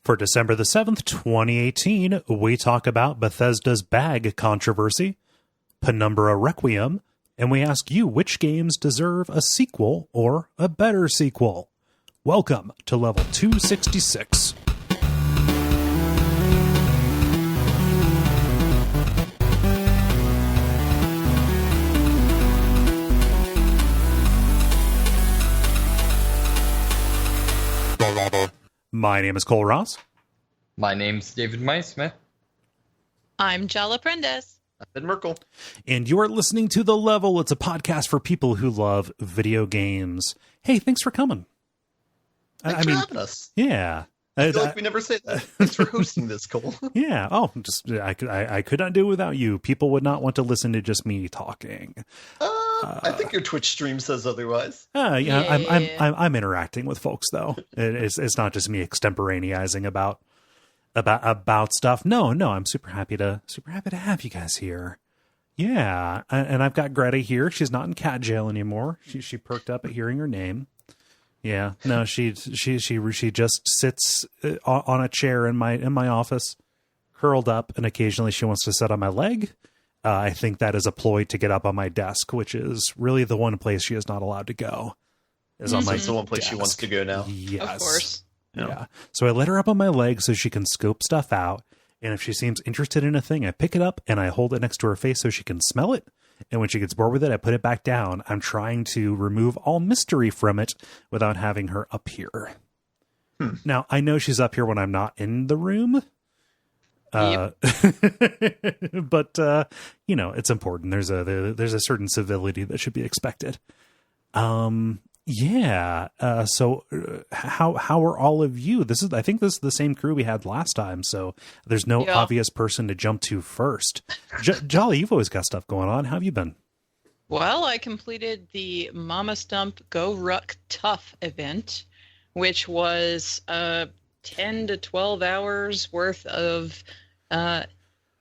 For December the 7th, 2018, we talk about Bethesda's bag controversy, Penumbra Requiem, and we ask you which games deserve a sequel or a better sequel. Welcome to Level 266. My name is Cole Ross. My name's David Meismith. I'm Jala Prentice. I'm Merkel. And you're listening to The Level. It's a podcast for people who love video games. Hey, thanks for coming. Thanks for having us. Yeah. I feel like we never say that. Thanks for hosting this, Cole. Yeah. Oh, I could not do it without you. People would not want to listen to just me talking. I think your Twitch stream says otherwise. Yeah. I'm interacting with folks though. It's not just me extemporaneizing about stuff. No. I'm super happy to have you guys here. Yeah. And I've got Greta here. She's not in cat jail anymore. She perked up at hearing her name. Yeah, no, she just sits on a chair in my office, curled up, and occasionally she wants to sit on my leg. I think that is a ploy to get up on my desk, which is really the one place she is not allowed to go. Is on my It's the one place desk. She wants to go now. Yes, Of course. Yeah. So I let her up on my leg so she can scope stuff out, and if she seems interested in a thing, I pick it up and I hold it next to her face so she can smell it. And when she gets bored with it, I put it back down. I'm trying to remove all mystery from it without having her up here. Now, I know she's up here when I'm not in the room. Yep. But, it's important. There's a certain civility that should be expected. Yeah. So how are all of you? I think this is the same crew we had last time. So there's no obvious person to jump to first. Jolly, you've always got stuff going on. How have you been? Well, I completed the Mama Stump Go Ruck Tough event, which was 10 to 12 hours worth of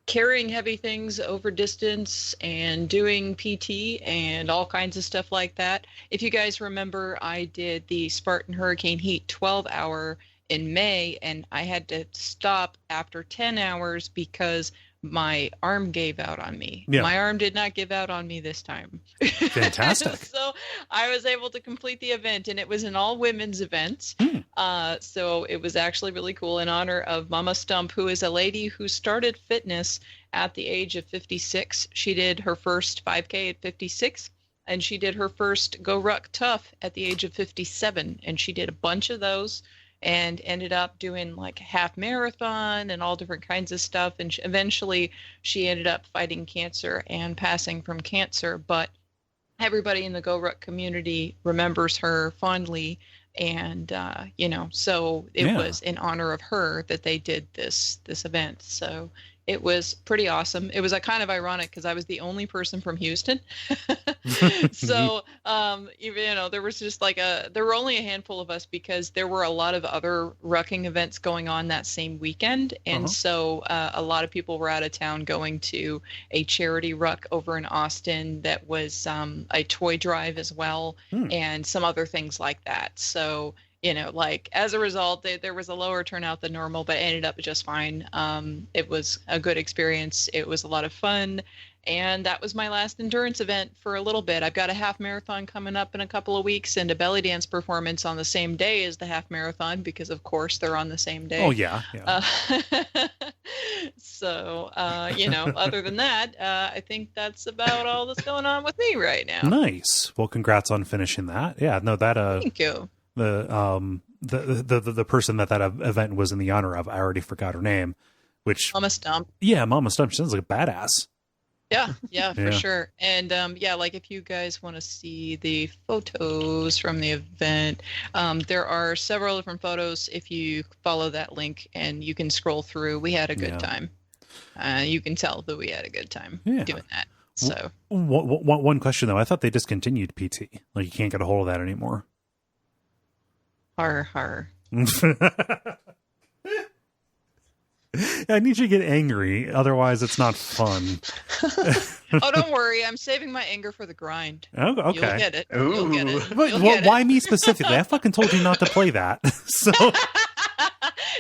carrying heavy things over distance and doing PT and all kinds of stuff like that. If you guys remember, I did the Spartan Hurricane Heat 12-hour in May, and I had to stop after 10 hours because my arm gave out on me. Yeah. My arm did not give out on me this time. Fantastic. So I was able to complete the event, and it was an all-women's event. So it was actually really cool in honor of Mama Stump, who is a lady who started fitness at the age of 56. She did her first 5K at 56, and she did her first Go Ruck Tough at the age of 57, and she did a bunch of those and ended up doing like a half marathon and all different kinds of stuff. And eventually she ended up fighting cancer and passing from cancer. But everybody in the Go Ruck community remembers her fondly. And, so it was in honor of her that they did this event. So it was pretty awesome. It was kind of ironic because I was the only person from Houston. So, there was just there were only a handful of us because there were a lot of other rucking events going on that same weekend. And so a lot of people were out of town going to a charity ruck over in Austin that was a toy drive as well, and some other things like that. So, as a result, there was a lower turnout than normal, but it ended up just fine. It was a good experience. It was a lot of fun. And that was my last endurance event for a little bit. I've got a half marathon coming up in a couple of weeks and a belly dance performance on the same day as the half marathon because, of course, they're on the same day. Oh, yeah. So, other than that, I think that's about all that's going on with me right now. Nice. Well, congrats on finishing that. Yeah, no, that... Thank you. The person that event was in the honor of, I already forgot her name, which Mama Stump. Yeah, Mama Stump. She sounds like a badass. Yeah, for sure. And if you guys want to see the photos from the event, there are several different photos. If you follow that link and you can scroll through, we had a good time. You can tell that we had a good time doing that. So one question though, I thought they discontinued PT. Like you can't get a hold of that anymore. Har. I need you to get angry, otherwise it's not fun. Oh, don't worry. I'm saving my anger for the grind. Oh, okay. You'll get it. Ooh. You'll get it. Why me specifically? I fucking told you not to play that. So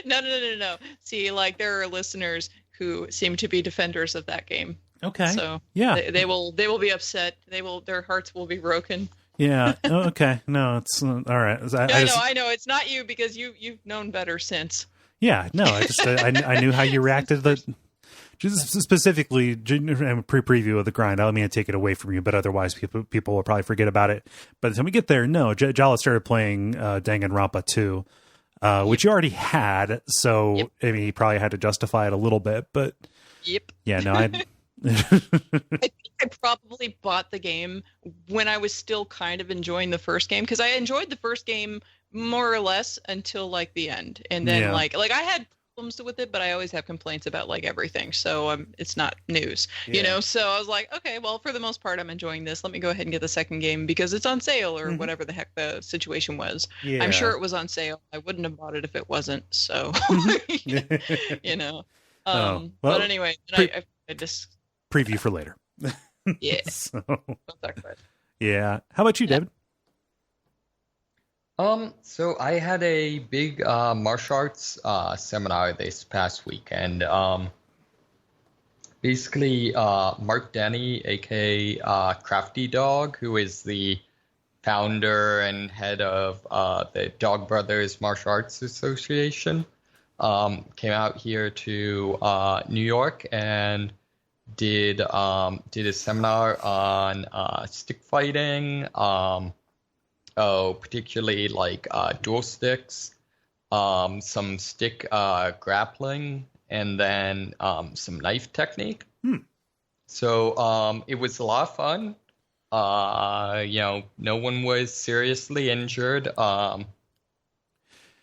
No. See, like there are listeners who seem to be defenders of that game. Okay. So yeah, they will be upset. Their hearts will be broken. yeah. Oh, okay. No, it's all right. I know. It's not you because you've known better since. Yeah. No, I knew how you reacted. Just specifically, pre-preview of the grind. I don't mean to take it away from you, but otherwise people will probably forget about it. By the time we get there, no, Jala started playing Danganronpa 2, which you already had. So, Yep. I mean, he probably had to justify it a little bit. But, Yep. yeah, no, I think I probably bought the game when I was still kind of enjoying the first game, because I enjoyed the first game more or less until like the end. And then like I had problems with it, but I always have complaints about like everything, so it's not news, so I was like, okay, well, for the most part I'm enjoying this. Let me go ahead and get the second game because it's on sale or whatever the heck the situation was. I'm sure it was on sale. I wouldn't have bought it if it wasn't, so but anyway, I just preview for later. Yeah. So, We'll talk about it. yeah. How about you, David? So I had a big martial arts seminar this past weekend. Basically, Mark Denny, aka Crafty Dog, who is the founder and head of the Dog Brothers Martial Arts Association, came out here to New York and did a seminar on stick fighting. Particularly like dual sticks, some stick grappling, and then some knife technique. So it was a lot of fun. No one was seriously injured.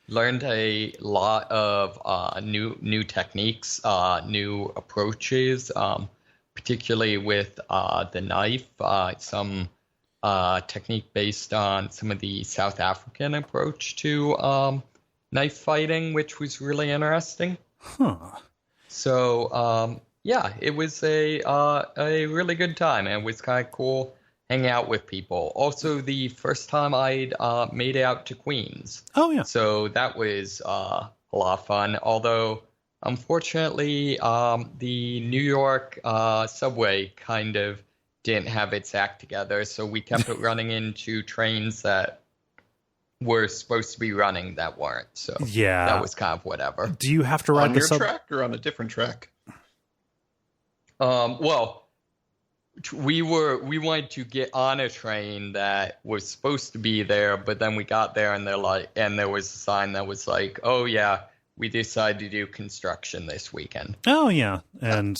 Learned a lot of new techniques, new approaches, particularly with the knife. Some technique based on some of the South African approach to knife fighting, which was really interesting. So it was a really good time, and it was kind of cool hanging out with people. Also, the first time I'd made it out to Queens. Oh yeah. So that was a lot of fun. Although, unfortunately, the New York subway kind of didn't have its act together, so we kept running into trains that were supposed to be running that weren't. So that was kind of whatever. Do you have to ride on your track or on a different track? Well, we wanted to get on a train that was supposed to be there, but then we got there and there was a sign that was like, oh yeah, we decided to do construction this weekend. Oh yeah, and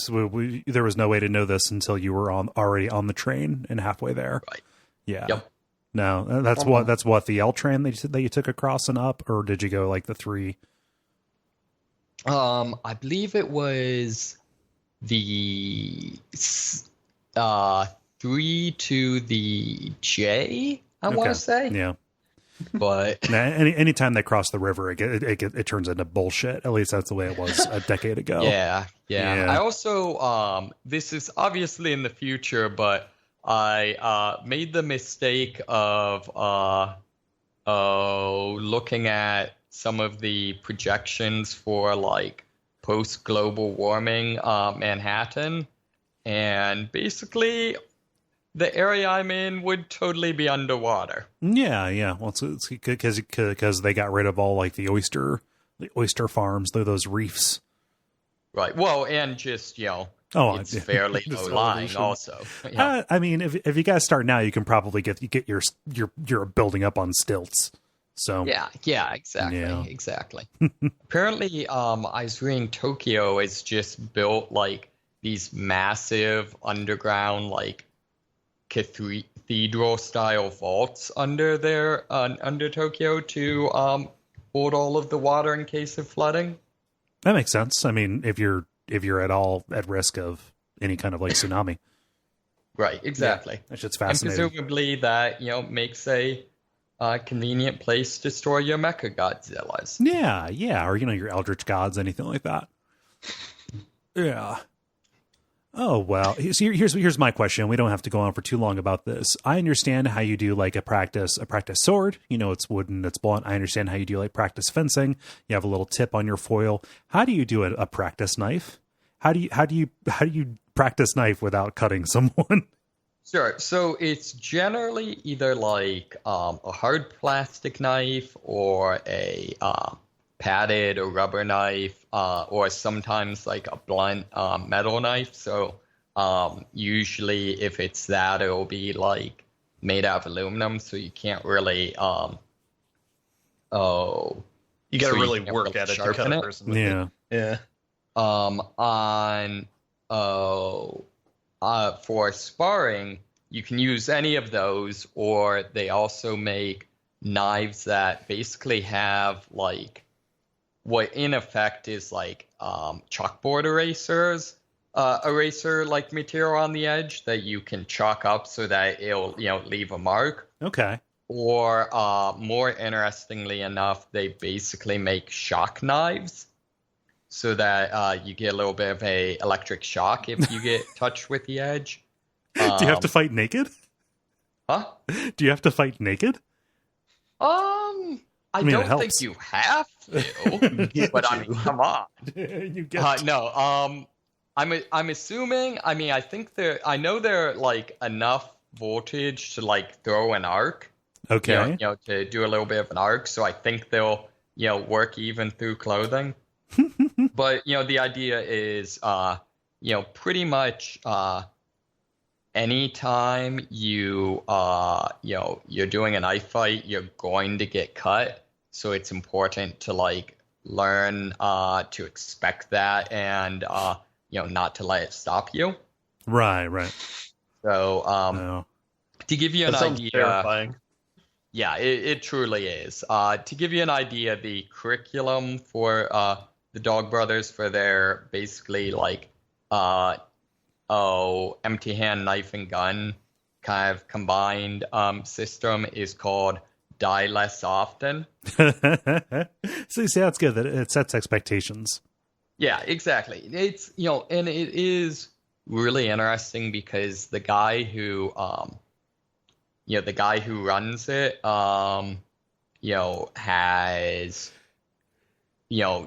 there was no way to know this until you were already on the train and halfway there. Right. Yeah. Yep. No, that's what the L train that you took across and up, or did you go like the 3? I believe it was the 3 to the J. I want to say. Yeah. But anytime they cross the river, it turns into bullshit. At least that's the way it was a decade ago. Yeah. I also, this is obviously in the future, but I made the mistake of looking at some of the projections for like post global warming Manhattan, and basically the area I'm in would totally be underwater. Yeah. Well, it's because they got rid of all like the oyster farms, those reefs. Right. Well, and just it's fairly low lying also. Yeah. I mean, if you guys start now, you can probably get your building up on stilts. So yeah, exactly. Apparently, I was reading Tokyo has just built like these massive underground like cathedral style vaults under Tokyo to hold all of the water in case of flooding. That makes sense. I mean, if you're at all at risk of any kind of like tsunami. Right, exactly. Yeah, that shit's fascinating. And presumably that, makes a convenient place to store your mecha Godzillas. Yeah, or your Eldritch Gods, anything like that. Yeah. Oh, well, here's my question. We don't have to go on for too long about this. I understand how you do like a practice sword. You know, it's wooden, it's blunt. I understand how you do like practice fencing. You have a little tip on your foil. How do you do a practice knife? How do you practice knife without cutting someone? Sure. So it's generally either like a hard plastic knife or a padded or rubber knife, or sometimes like a blunt metal knife. So usually if it's that, it'll be like made out of aluminum, so you can't really You got to really work at it to cut a person with it. Yeah. For sparring, you can use any of those, or they also make knives that basically have like what in effect is like chalkboard eraser like material on the edge that you can chalk up so that it'll leave a mark. Okay. Or more interestingly enough, they basically make shock knives so that you get a little bit of a electric shock if you get touched with the edge. Do you have to fight naked? Huh? Do you have to fight naked? I mean, don't think you have to, but I mean, come on. You get no. I'm assuming. I mean, I know they're like enough voltage to like throw an arc. Okay. To do a little bit of an arc. So I think they'll work even through clothing. But the idea is pretty much anytime you're doing a knife fight, you're going to get cut. So it's important to like learn to expect that and not to let it stop you. Right. So to give you an idea, terrifying. Yeah, it truly is. To give you an idea, the curriculum for the Dog Brothers for their basically like empty hand knife and gun kind of combined system is called Die Less Often. See, that's good. That it sets expectations. Yeah, exactly. It's and it is really interesting because the guy who runs it has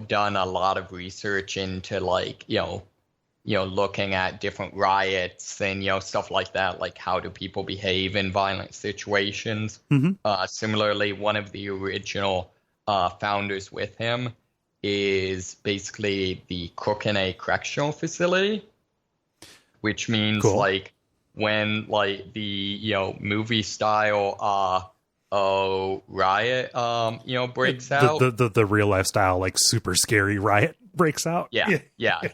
done a lot of research into like looking at different riots and stuff like that, like how do people behave in violent situations. Similarly, one of the original founders with him is basically the cook in a correctional facility, which means cool. like when like the movie style riot breaks out, the real life style like super scary riot breaks out. Yeah.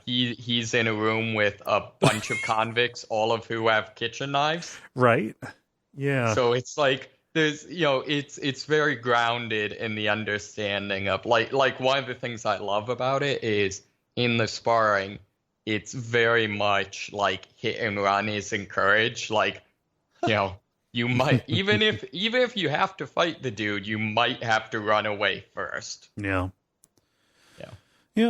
He's in a room with a bunch of convicts, all of who have kitchen knives. Right. Yeah. So it's like there's it's very grounded in the understanding of like one of the things I love about it is in the sparring, it's very much like hit and run is encouraged. Like you might even if you have to fight the dude, you might have to run away first. Yeah.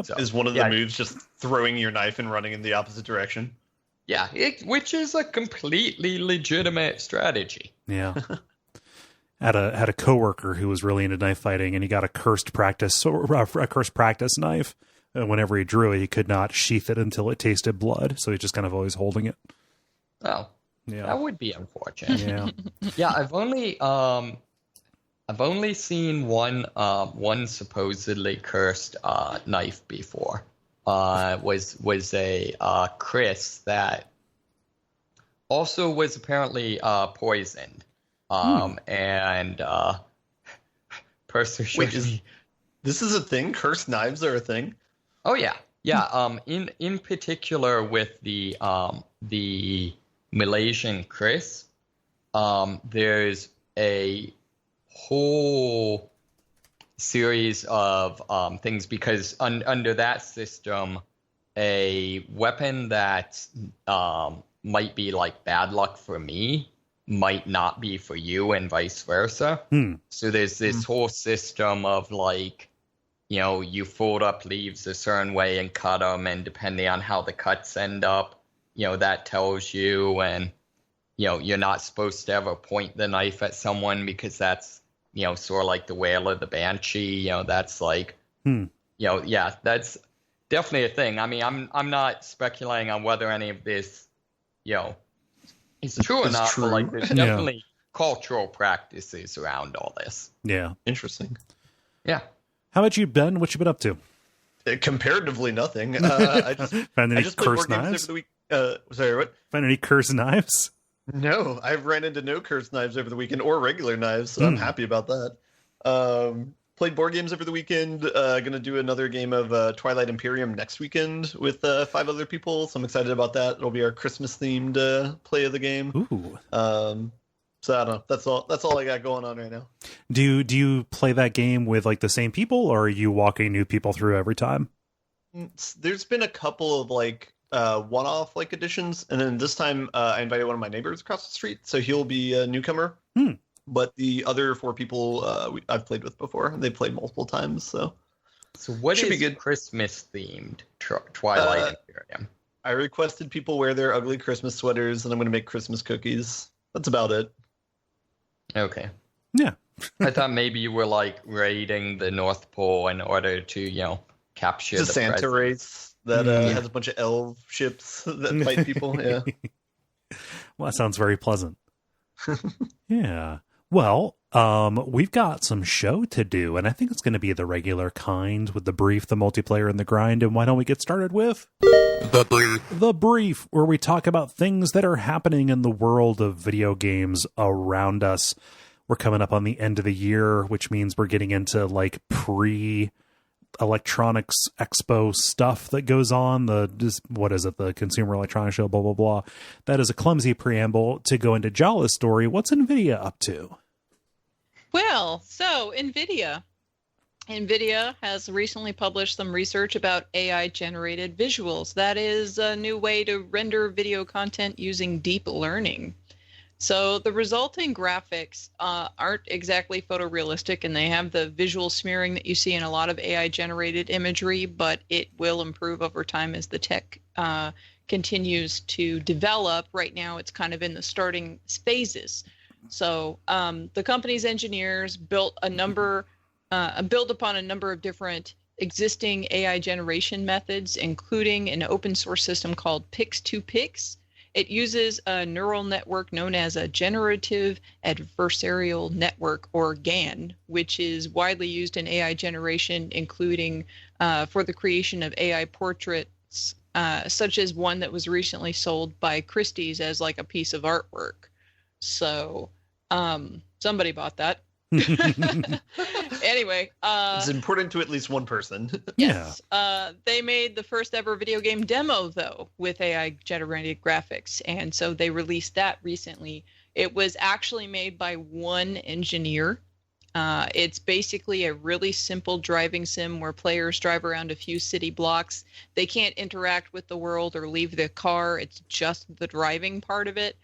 So, is one of the moves just throwing your knife and running in the opposite direction? Yeah, which is a completely legitimate strategy. Yeah. Had a coworker who was really into knife fighting, and he got a cursed practice knife. Whenever he drew it, he could not sheath it until it tasted blood, so he's just kind of always holding it. Oh, yeah, that would be unfortunate. Yeah, yeah. I've only seen one supposedly cursed knife before. Was a Chris that also was apparently poisoned. And person Wait, this is a thing? Cursed knives are a thing? Oh yeah. In particular with the Malaysian Chris, there's a whole series of things because under that system, a weapon that might be like bad luck for me might not be for you and vice versa. So there's this whole system of like, you fold up leaves a certain way and cut them, and depending on how the cuts end up, that tells you, and you're not supposed to ever point the knife at someone because that's sort of like the wail of the banshee. That's like that's definitely a thing. I mean, I'm not speculating on whether any of this is true or not, but like there's definitely cultural practices around all this. Yeah, interesting. Yeah. How about you, Ben? What you been up to? Comparatively nothing. I just found any played cursed board games knives over the week. Sorry, what? Found any cursed knives? No, I've ran into no cursed knives over the weekend or regular knives, so I'm happy about that. Played board games over the weekend. Gonna do another game of Twilight Imperium next weekend with 5 other people, so I'm excited about that. It'll be our Christmas themed play of the game. Ooh. So I don't know. That's all I got going on right now. Do you play that game with like the same people, or are you walking new people through every time? There's been a couple of like one-off like editions, and then this time I invited one of my neighbors across the street, so he'll be a newcomer. But the other 4 people I've played with before, they played multiple times. So what should be good Christmas themed Twilight Imperium? I requested people wear their ugly Christmas sweaters, and I'm going to make Christmas cookies. That's about it. Okay. Yeah. I thought maybe you were like raiding the North Pole in order to capture the Santa presents. Race that has a bunch of elf ships that fight people. Yeah. Well, that sounds very pleasant. Yeah. Well, we've got some show to do, and I think it's going to be the regular kind with the brief, the multiplayer, and the grind. And why don't we get started with The Brief, where we talk about things that are happening in the world of video games around us. We're coming up on the end of the year, which means we're getting into like electronics expo stuff that goes on, the Consumer Electronics Show, blah blah blah. That is a clumsy preamble to go into Jala's story. What's Nvidia up to? Well, so Nvidia has recently published some research about AI generated visuals. That is a new way to render video content using deep learning. So the resulting graphics aren't exactly photorealistic, and they have the visual smearing that you see in a lot of AI-generated imagery, but it will improve over time as the tech continues to develop. Right now, it's kind of in the starting phases. So the company's engineers built upon a number of different existing AI generation methods, including an open source system called Pix2Pix. It uses a neural network known as a generative adversarial network, or GAN, which is widely used in AI generation, including for the creation of AI portraits, such as one that was recently sold by Christie's as like a piece of artwork. So somebody bought that. Anyway, it's important to at least one person. Yes. They made the first ever video game demo though with AI generated graphics, and so they released that recently. It was actually made by one engineer. It's basically a really simple driving sim where players drive around a few city blocks. They can't interact with the world or leave the car. It's just the driving part of it,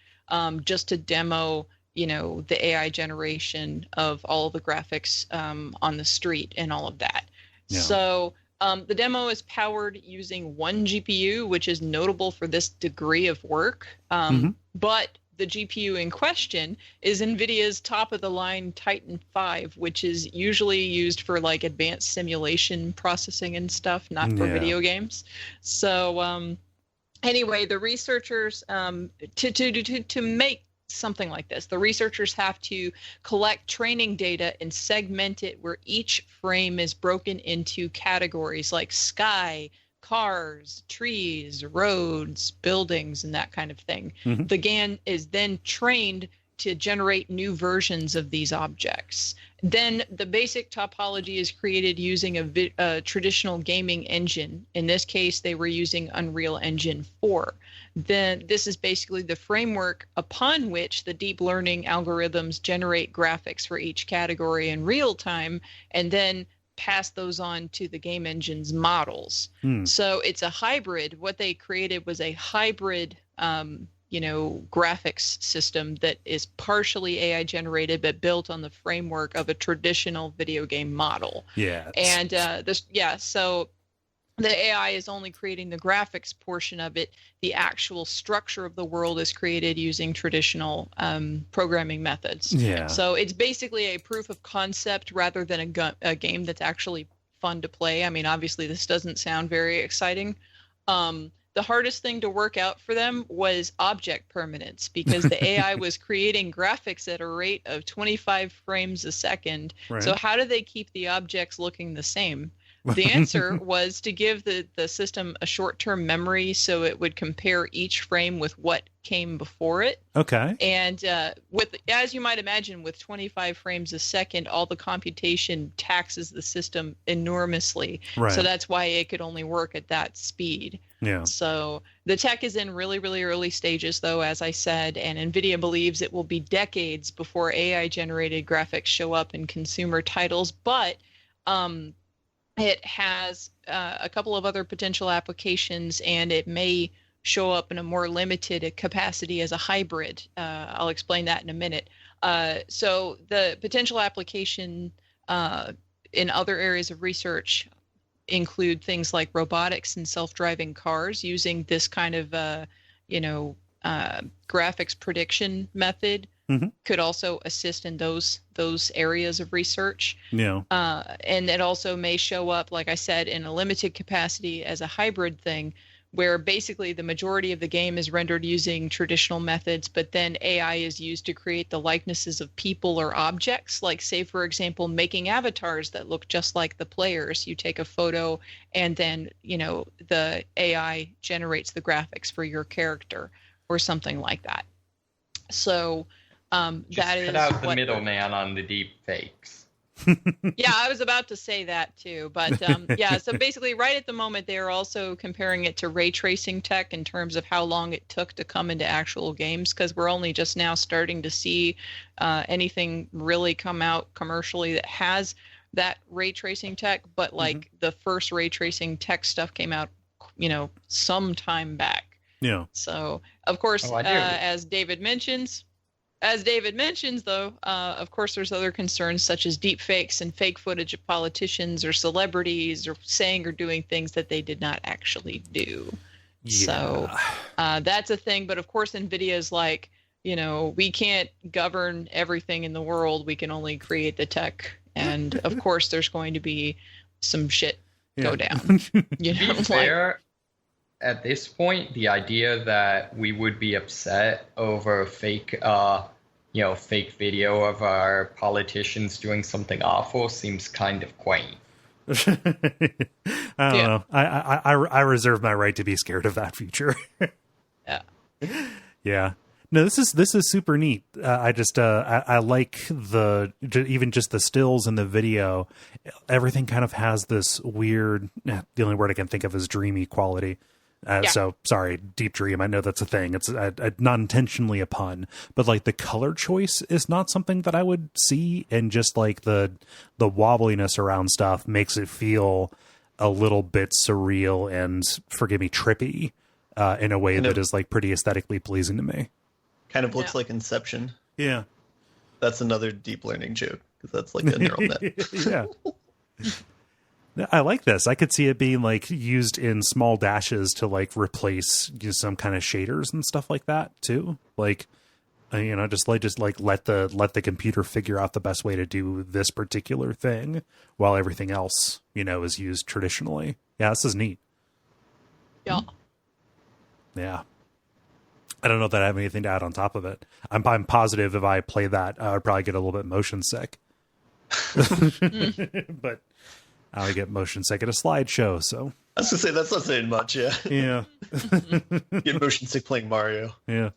just to demo the AI generation of all the graphics on the street and all of that. Yeah. So the demo is powered using one GPU, which is notable for this degree of work. But the GPU in question is NVIDIA's top-of-the-line Titan V, which is usually used for like advanced simulation processing and stuff, not for video games. So anyway, the researchers, to make something like this, the researchers have to collect training data and segment it where each frame is broken into categories like sky, cars, trees, roads, buildings, and that kind of thing. The GAN is then trained to generate new versions of these objects. Then the basic topology is created using a traditional gaming engine. In this case, they were using Unreal Engine 4. Then this is basically the framework upon which the deep learning algorithms generate graphics for each category in real time, and then pass those on to the game engine's models. So it's a hybrid. What they created was a hybrid graphics system that is partially AI generated but built on the framework of a traditional video game model. Yeah. And so the AI is only creating the graphics portion of it. The actual structure of the world is created using traditional programming methods. Yeah. So it's basically a proof of concept rather than a game that's actually fun to play. I mean, obviously, this doesn't sound very exciting. The hardest thing to work out for them was object permanence, because the AI was creating graphics at a rate of 25 frames a second. Right. So how do they keep the objects looking the same? The answer was to give the system a short-term memory so it would compare each frame with what came before it. Okay. And as you might imagine, with 25 frames a second, all the computation taxes the system enormously. Right. So that's why it could only work at that speed. Yeah. So the tech is in really, really early stages, though, as I said, and Nvidia believes it will be decades before AI-generated graphics show up in consumer titles. But it has a couple of other potential applications, and it may show up in a more limited capacity as a hybrid. I'll explain that in a minute. So the potential application in other areas of research include things like robotics and self-driving cars using this kind of, graphics prediction method. Mm-hmm. Could also assist in those areas of research. Yeah. And it also may show up, like I said, in a limited capacity as a hybrid thing, where basically the majority of the game is rendered using traditional methods, but then AI is used to create the likenesses of people or objects, like, say, for example, making avatars that look just like the players. You take a photo and then, the AI generates the graphics for your character or something like that. So that is cut out the middleman on the deep fakes. Yeah, I was about to say that too, but so basically right at the moment they are also comparing it to ray tracing tech in terms of how long it took to come into actual games, because we're only just now starting to see anything really come out commercially that has that ray tracing tech, but like the first ray tracing tech stuff came out, some time back. Yeah. So, of course, as David mentions, though, of course, there's other concerns such as deep fakes and fake footage of politicians or celebrities or saying or doing things that they did not actually do. Yeah. So that's a thing. But of course, Nvidia is like, we can't govern everything in the world. We can only create the tech. And of course, there's going to be some shit go down. To be fair, at this point, the idea that we would be upset over fake video of our politicians doing something awful seems kind of quaint. I don't know. I reserve my right to be scared of that future. Yeah. Yeah. No, this is super neat. I like even just the stills in the video. Everything kind of has this weird. The only word I can think of is dreamy quality. So sorry, deep dream. I know that's a thing. It's not intentionally a pun, but like the color choice is not something that I would see, and just like the wobbliness around stuff makes it feel a little bit surreal and, forgive me, trippy in a way that is like pretty aesthetically pleasing to me. Kind of looks like Inception. Yeah, that's another deep learning joke because that's like a neural net. Yeah. I like this. I could see it being like used in small dashes to like replace some kind of shaders and stuff like that too. Like, just let the computer figure out the best way to do this particular thing while everything else, is used traditionally. Yeah, this is neat. Yeah. Yeah. I don't know that I have anything to add on top of it. I'm positive if I play that, I would probably get a little bit motion sick. But I would get motion sick at a slideshow, so. I was going to say, that's not saying much, yeah. Yeah. Get motion sick playing Mario. Yeah.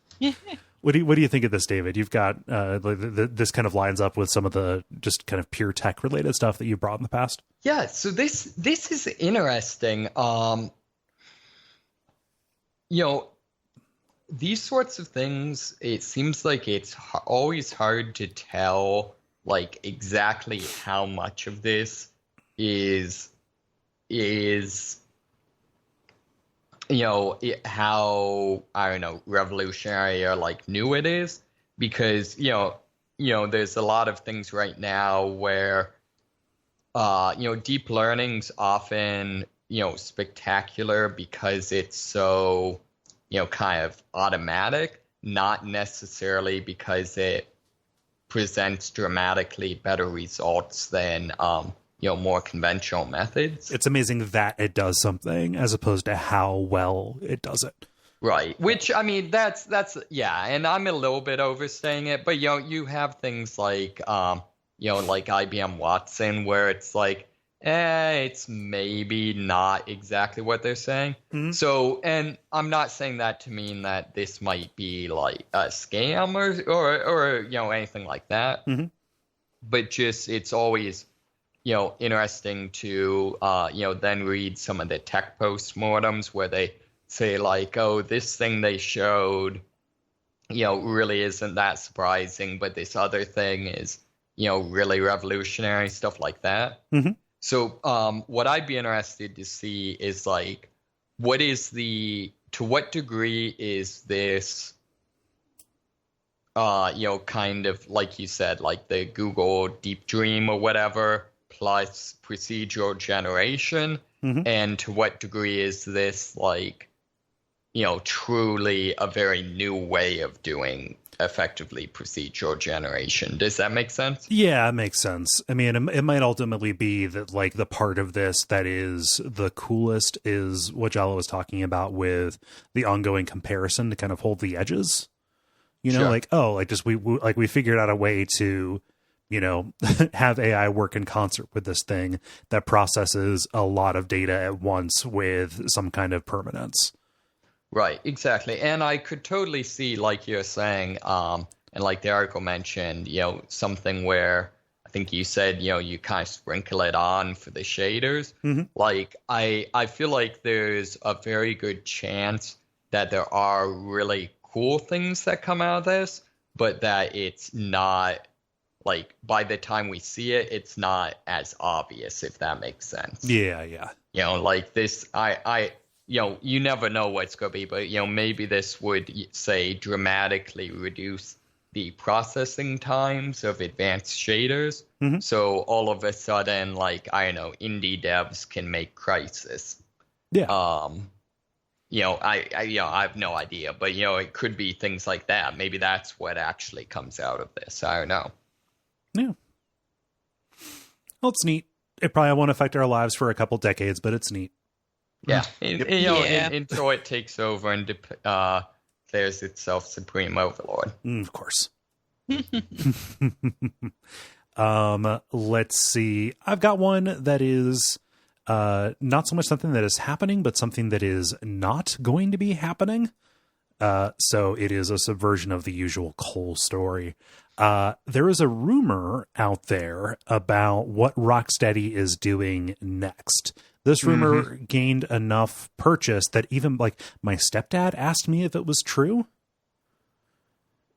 What do you think of this, David? You've got, this kind of lines up with some of the just kind of pure tech-related stuff that you've brought in the past. Yeah, so this is interesting. These sorts of things, it seems like it's always hard to tell, like, exactly how much of this is how, I don't know, revolutionary or like new it is, because there's a lot of things right now where deep learning's often spectacular because it's so, kind of automatic, not necessarily because it presents dramatically better results than, more conventional methods. It's amazing that it does something as opposed to how well it does it. Right. Which, I mean, that's yeah, and I'm a little bit overstaying it, but you have things like like IBM Watson where it's like, it's maybe not exactly what they're saying. Mm-hmm. So, and I'm not saying that to mean that this might be like a scam or anything like that. Mm-hmm. But just it's always interesting to then read some of the tech postmortems where they say like, oh, this thing they showed really isn't that surprising, but this other thing is really revolutionary, stuff like that. Mm-hmm. So what I'd be interested to see is like, to what degree is this kind of like you said, like the Google Deep Dream or whatever plus procedural generation, mm-hmm. and to what degree is this like truly a very new way of doing effectively procedural generation. Does that make sense? Yeah, it makes sense. I mean, it might ultimately be that like the part of this that is the coolest is what Jala was talking about with the ongoing comparison to kind of hold the edges. Sure. Like, oh, like just we figured out a way to, have AI work in concert with this thing that processes a lot of data at once with some kind of permanence. Right, exactly. And I could totally see, like you're saying, and like the article mentioned, something where I think you said, you kind of sprinkle it on for the shaders. Mm-hmm. Like, I feel like there's a very good chance that there are really cool things that come out of this, but that it's not, like, by the time we see it, it's not as obvious, if that makes sense. Yeah. Like this, you never know what it's going to be, but, maybe this would, say, dramatically reduce the processing times of advanced shaders. Mm-hmm. So all of a sudden, like, I don't know, indie devs can make Crysis. Yeah. I have no idea, but, it could be things like that. Maybe that's what actually comes out of this. I don't know. Yeah. Well, it's neat. It probably won't affect our lives for a couple decades, but it's neat. Yeah, until it takes over and declares itself supreme overlord. Of course. Let's see. I've got one that is not so much something that is happening, but something that is not going to be happening. So it is a subversion of the usual Kole story. There is a rumor out there about what Rocksteady is doing next. This rumor gained enough purchase that even like my stepdad asked me if it was true.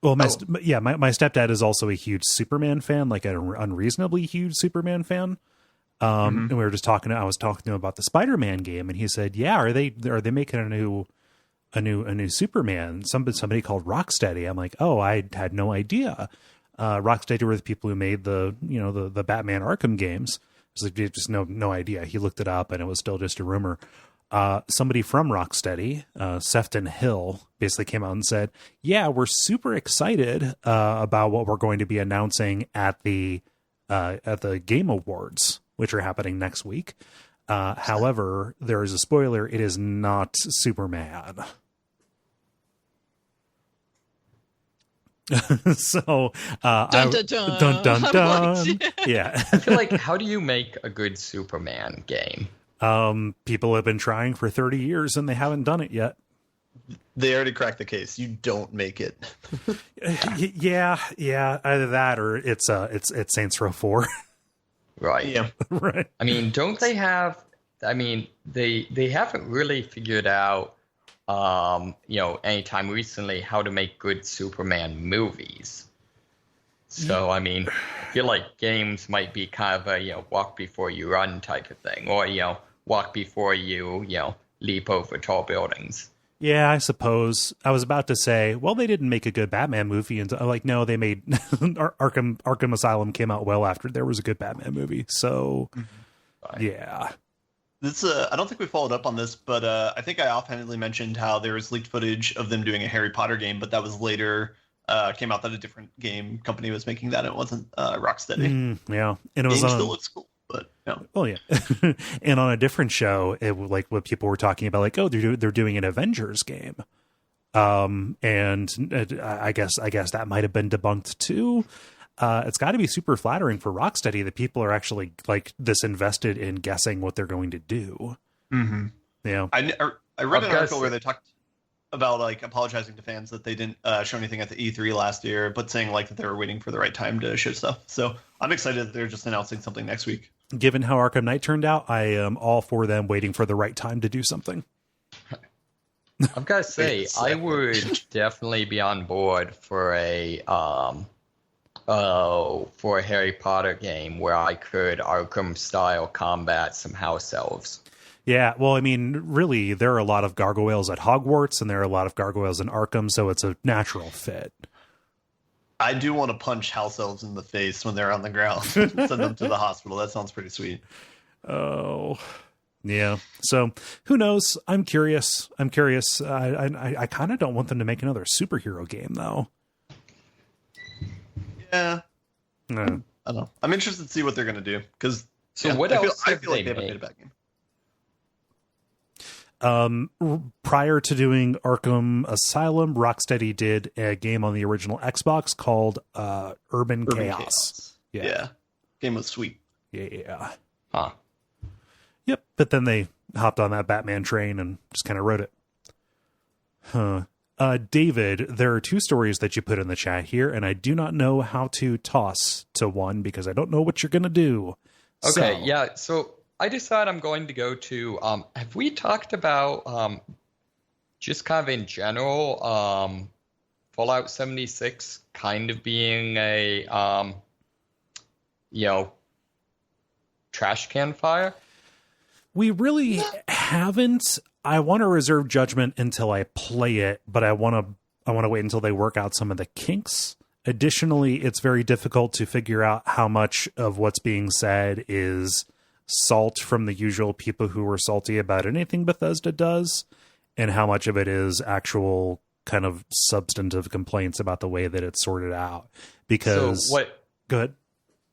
Well, my stepdad is also a huge Superman fan, like an unreasonably huge Superman fan. And we were just I was talking to him about the Spider-Man game, and he said, "Yeah, are they making a new Superman? Somebody called Rocksteady." I'm like, "Oh, I had no idea." Rocksteady were the people who made the Batman Arkham games. Like, just no idea. He looked it up, and it was still just a rumor. Somebody from Rocksteady, Sefton Hill, basically came out and said, "Yeah, we're super excited about what we're going to be announcing at the Game Awards, which are happening next week. However, there is a spoiler: it is not Superman." So dun, dun, dun. Yeah. I feel like, how do you make a good Superman game? People have been trying for 30 years and they haven't done it yet. They already cracked the case. You don't make it. Yeah. Either that or it's Saints Row 4. Right. Yeah. Right. I mean, don't they have? I mean, they haven't really figured out, anytime recently how to make good Superman movies. So, I mean, I feel like games might be kind of a, walk before you run type of thing, or, walk before you, leap over tall buildings. Yeah, I suppose. I was about to say, well, they didn't make a good Batman movie. And like, no, they made Arkham Asylum came out well after there was a good Batman movie. So, yeah. This I don't think we followed up on this, but I think I offhandedly mentioned how there was leaked footage of them doing a Harry Potter game, but that was later came out that a different game company was making that. And it wasn't Rocksteady. Yeah, and it was Game still looks cool, but no. Oh yeah, and on a different show, it like what people were talking about, like, oh, they're doing an Avengers game, and I guess that might have been debunked too. It's got to be super flattering for Rocksteady that people are actually like this invested in guessing what they're going to do. Mm-hmm. Yeah, I read an article where they talked about like apologizing to fans that they didn't show anything at the E3 last year, but saying like that they were waiting for the right time to show stuff. So I'm excited that they're just announcing something next week. Given how Arkham Knight turned out, I am all for them waiting for the right time to do something. I've got to say, I would definitely be on board for a Harry Potter game where I could Arkham style combat some house elves. Yeah, well, I mean, really, there are a lot of gargoyles at Hogwarts, and there are a lot of gargoyles in Arkham, so it's a natural fit. I do want to punch house elves in the face when they're on the ground and send them to the hospital. That sounds pretty sweet. Oh, yeah. So who knows? I'm curious. I kind of don't want them to make another superhero game, though. Yeah. No. I don't know. I'm interested to see what they're going to do because what else I have feel like they they haven't made? made a bad game. Prior to doing Arkham Asylum, Rocksteady did a game on the original Xbox called Urban Chaos. Yeah. Game was sweet. Yeah. Huh. Yep. But then they hopped on that Batman train and just kind of wrote it. Huh. David, there are two stories that you put in the chat here, and I do not know how to toss to one because I don't know what you're going to do. Okay, yeah. So I decided I'm going to go to, have we talked about just kind of in general, Fallout 76 kind of being a, trash can fire? We really haven't. I want to reserve judgment until I play it, but I want to wait until they work out some of the kinks. Additionally, it's very difficult to figure out how much of what's being said is salt from the usual people who are salty about anything Bethesda does, and how much of it is actual kind of substantive complaints about the way that it's sorted out. Because good.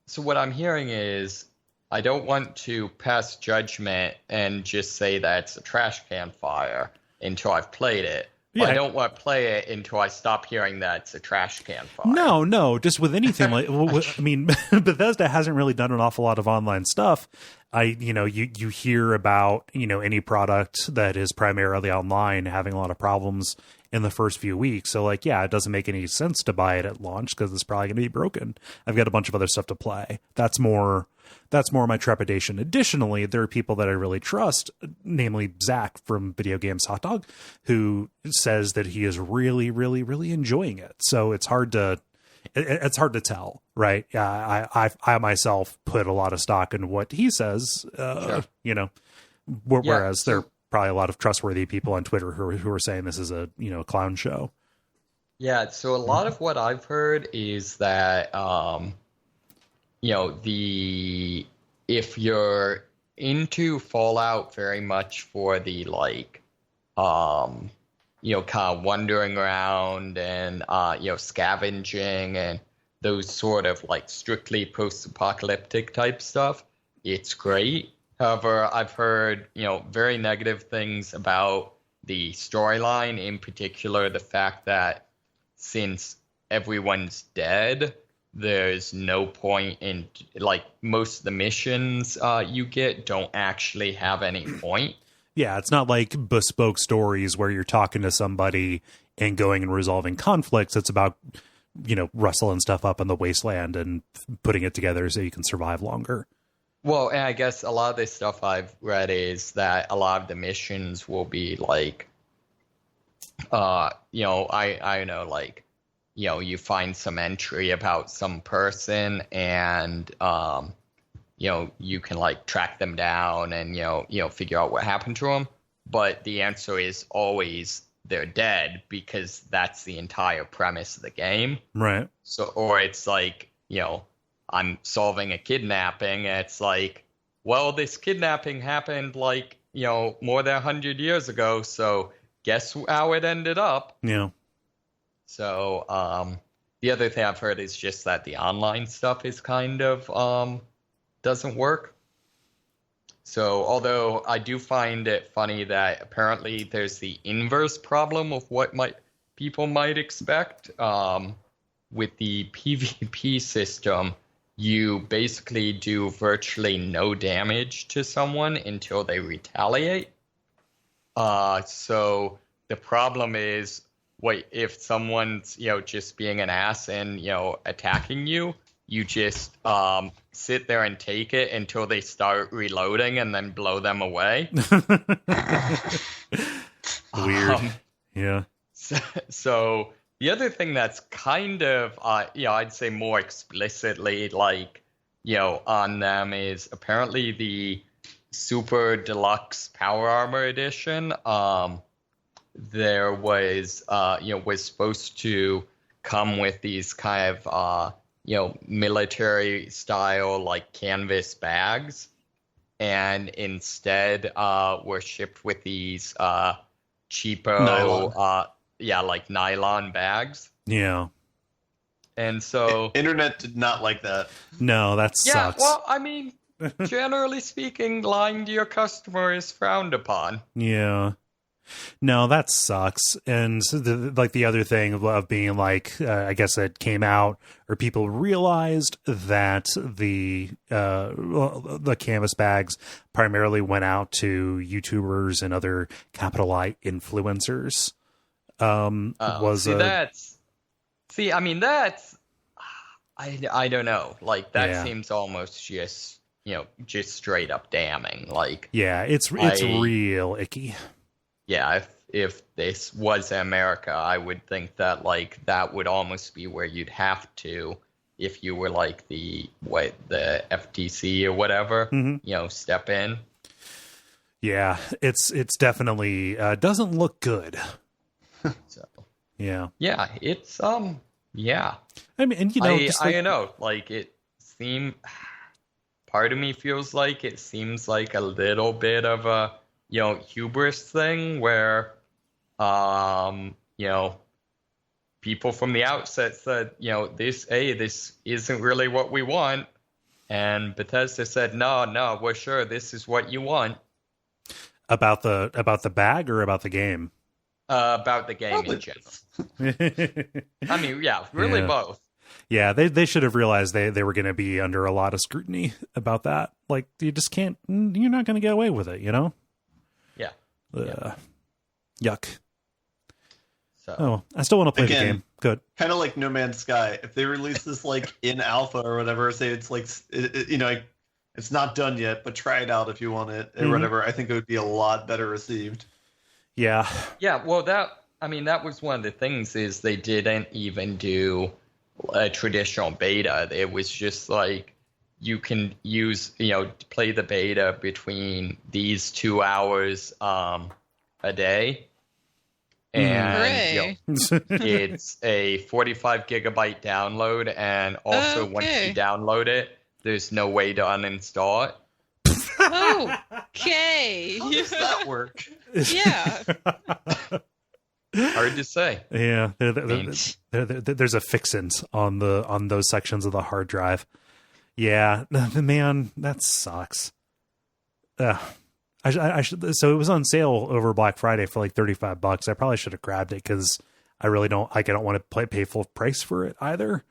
So what I'm hearing is I don't want to pass judgment and just say that it's a trash can fire until I've played it. Yeah. I don't want to play it until I stop hearing that it's a trash can fire. No, just with anything like, I mean, Bethesda hasn't really done an awful lot of online stuff. You hear about, any product that is primarily online having a lot of problems in the first few weeks. So like, yeah, it doesn't make any sense to buy it at launch because it's probably going to be broken. I've got a bunch of other stuff to play. That's more my trepidation. Additionally, there are people that I really trust, namely Zach from Video Games Hot Dog, who says that he is really, really, really enjoying it. So it's hard to tell, right? I myself put a lot of stock in what he says, Sure. Whereas there are probably a lot of trustworthy people on Twitter who are saying this is a clown show. Yeah, so a lot of what I've heard is that if you're into Fallout very much for the kind of wandering around and scavenging and those sort of like strictly post-apocalyptic type stuff, it's great. However, I've heard very negative things about the storyline, in particular the fact that since everyone's dead, there's no point in, like, most of the missions you get don't actually have any point. Yeah, it's not like bespoke stories where you're talking to somebody and going and resolving conflicts. It's about, rustling stuff up in the wasteland and putting it together so you can survive longer. Well, and I guess a lot of this stuff I've read is that a lot of the missions will be like, you find some entry about some person and, you can like track them down and, figure out what happened to them. But the answer is always they're dead because that's the entire premise of the game. Right. So, or it's like, I'm solving a kidnapping. And it's like, well, this kidnapping happened like, more than 100 years ago, so guess how it ended up. Yeah. So, the other thing I've heard is just that the online stuff is kind of doesn't work. So, although I do find it funny that apparently there's the inverse problem of what people might expect. With the PvP system, you basically do virtually no damage to someone until they retaliate. So the problem is, if someone's, just being an ass and, attacking you, you just sit there and take it until they start reloading and then blow them away. Weird. Yeah. So the other thing that's kind of, I'd say more explicitly, on them is apparently the Super Deluxe Power Armor Edition. There was, was supposed to come with these kind of, military style, canvas bags. And instead, were shipped with these cheapo, nylon. Nylon bags. Yeah. And so internet did not like that. No, that sucks. Yeah, well, I mean, generally speaking, lying to your customer is frowned upon. Yeah. No, that sucks. And the other thing of being I guess it came out or people realized that the canvas bags primarily went out to YouTubers and other capital I influencers. I don't know. That seems almost just, just straight up damning. Yeah, it's real icky. Yeah, if this was America, I would think that that would almost be where you'd have to, if you were the FTC or whatever, step in. Yeah, it's definitely doesn't look good. So yeah, it's yeah. I mean, and I know, it seems. Part of me feels like it seems like a little bit of a hubris thing where people from the outset said this isn't really what we want, and Bethesda said no, we're sure this is what you want. About the bag or about the game? About the game in general. I mean, really both. Yeah, they should have realized they were going to be under a lot of scrutiny about that. You just can't. You're not going to get away with it, Yeah. Yuck. So, I still want to play the game. Good. Kind of like No Man's Sky. If they release this in alpha or whatever, say it's it's not done yet, but try it out if you want it or whatever. I think it would be a lot better received. Yeah. Yeah. Well, that was one of the things is they didn't even do a traditional beta. It was just you can use, play the beta between these 2 hours a day. And it's a 45 gigabyte download. And also once you download it, there's no way to uninstall it. Okay. How does that work? Yeah. Hard to say. Yeah, there's a fixant on those sections of the hard drive. Yeah, man, that sucks. I should. So it was on sale over Black Friday for $35. I probably should have grabbed it because I really don't. I don't want to pay full price for it either.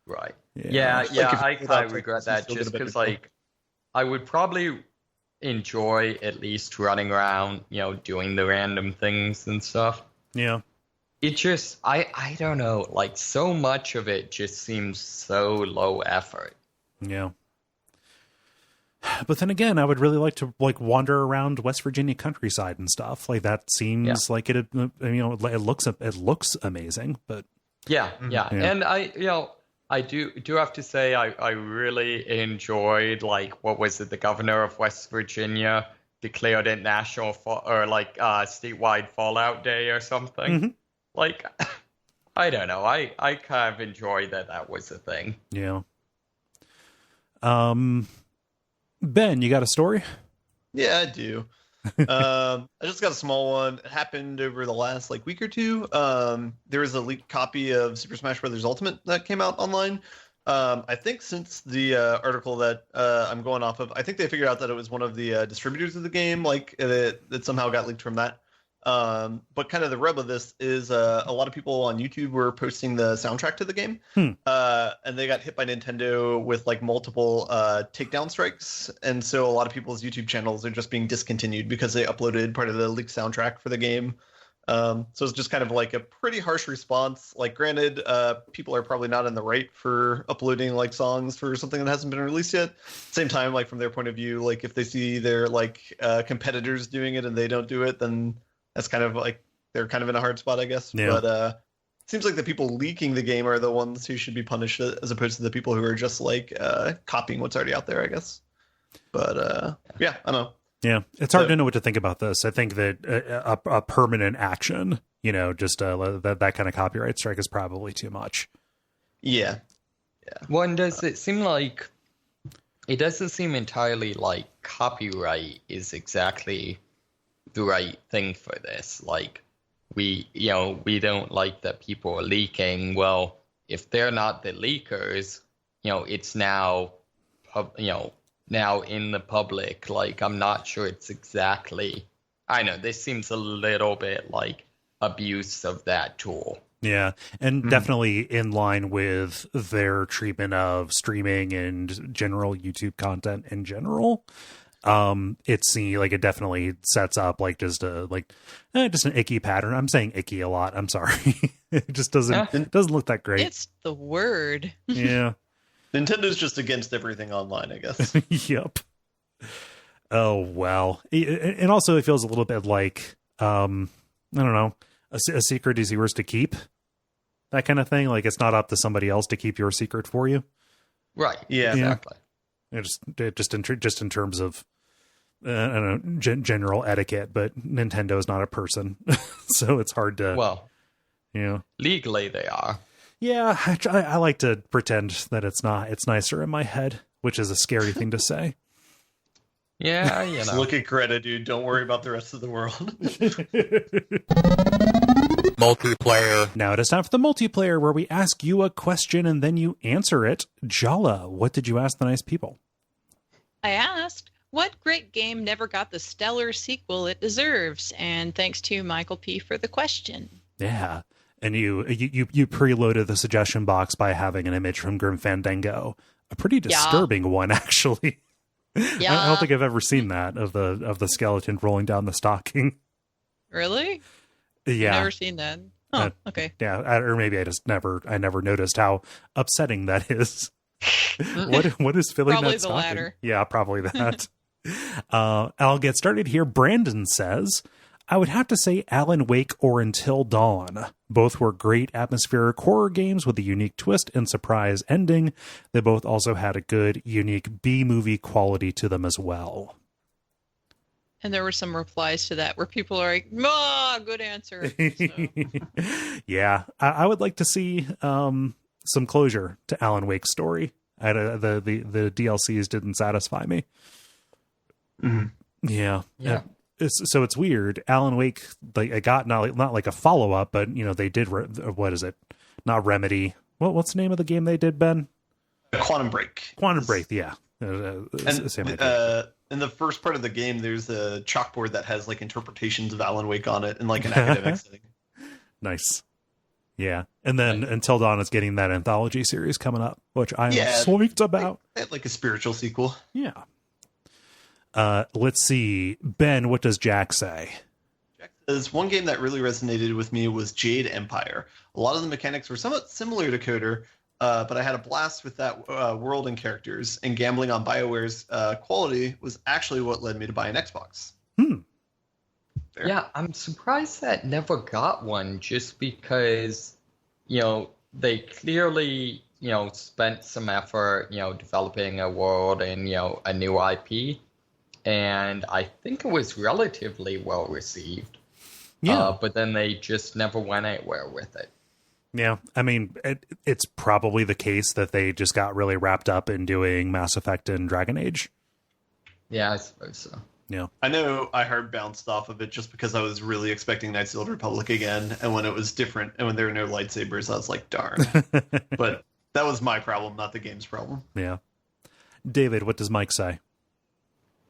Right. Yeah. I kind of regret that just because I would probably enjoy at least running around, doing the random things and stuff. Yeah. It just, I don't know, so much of it just seems so low effort. Yeah. But then again, I would really like to wander around West Virginia countryside and stuff. That seems like it looks amazing, but yeah. And I do have to say I really enjoyed what was it, the governor of West Virginia declared it national statewide Fallout Day or something. I don't know. I kind of enjoyed that was a thing. Yeah. Ben, you got a story? Yeah, I do. I just got a small one. It happened over the last week or two. There was a leaked copy of Super Smash Bros. Ultimate that came out online. I think since the article that I'm going off of, I think they figured out that it was one of the distributors of the game, it somehow got leaked from that. But kind of the rub of this is a lot of people on YouTube were posting the soundtrack to the game, and they got hit by Nintendo with multiple takedown strikes, and so a lot of people's YouTube channels are just being discontinued because they uploaded part of the leaked soundtrack for the game. So it's just kind of a pretty harsh response. Granted, people are probably not in the right for uploading songs for something that hasn't been released yet. Same time, from their point of view, if they see their competitors doing it and they don't do it, then that's kind of they're kind of in a hard spot, I guess. Yeah. But it seems like the people leaking the game are the ones who should be punished, as opposed to the people who are just copying what's already out there, I guess. But yeah, I don't know. Yeah, it's hard to know what to think about this. I think that a permanent action, just that kind of copyright strike is probably too much. Yeah. One, does it seem like it doesn't seem entirely like copyright is exactly the right thing for this. We don't like that people are leaking. Well, if they're not the leakers, it's now now in the public. I'm not sure it's exactly. I know this seems a little bit like abuse of that tool. Yeah, and definitely in line with their treatment of streaming and general YouTube content in general. It's it definitely sets up just an icky pattern. I'm saying icky a lot. I'm sorry. It just doesn't look that great. It's the word. Yeah. Nintendo's just against everything online, I guess. Yep. Oh, well. And also it feels a little bit like, I don't know, a secret is yours to keep. That kind of thing. It's not up to somebody else to keep your secret for you. Right. Yeah. Exactly. Just in terms of, I don't know, general etiquette, but Nintendo is not a person. So it's hard to, legally they are. Yeah, I like to pretend that it's not. It's nicer in my head, which is a scary thing to say. Yeah, Just look at Greta, dude. Don't worry about the rest of the world. Multiplayer. Now it is time for the multiplayer, where we ask you a question and then you answer it. Jala, what did you ask the nice people? I asked, what great game never got the stellar sequel it deserves? And thanks to Michael P. for the question. Yeah. And you preloaded the suggestion box by having an image from Grim Fandango. A pretty disturbing one, actually. Yeah. I don't think I've ever seen that of the skeleton rolling down the stocking. Really? Yeah. Never seen that. Oh, okay. Yeah, or maybe I never noticed how upsetting that is. What is filling Probably that stocking? the latter. Yeah, probably that. I'll get started here. Brandon says, I would have to say Alan Wake or Until Dawn. Both were great atmospheric horror games with a unique twist and surprise ending. They both also had a good, unique B-movie quality to them as well. And there were some replies to that where people are like, good answer. So. Yeah, I would like to see some closure to Alan Wake's story. The DLCs didn't satisfy me. Mm-hmm. Yeah. So it's weird. Alan Wake, I got not like a follow up, but they did. What is it? Not Remedy. What's the name of the game they did, Ben? Quantum Break. Quantum Break. Yeah. In the first part of the game, there's a chalkboard that has interpretations of Alan Wake on it in an academic setting. Nice. Yeah, and then Until Dawn is getting that anthology series coming up, which I'm psyched about. Like a spiritual sequel. Yeah. Let's see. Ben, what does Jack say? Jack says, one game that really resonated with me was Jade Empire. A lot of the mechanics were somewhat similar to Coder, but I had a blast with that world and characters, and gambling on BioWare's quality was actually what led me to buy an Xbox. Fair. Yeah, I'm surprised that never got one, just because, they clearly, spent some effort, developing a world and, a new IP. And I think it was relatively well received. Yeah. But then they just never went anywhere with it. Yeah. I mean, it's probably the case that they just got really wrapped up in doing Mass Effect and Dragon Age. Yeah, I suppose so. Yeah. I know I heard bounced off of it just because I was really expecting Knights of the Republic again, and when it was different, and when there were no lightsabers, I was like, darn. But that was my problem, not the game's problem. Yeah. David, what does Mike say?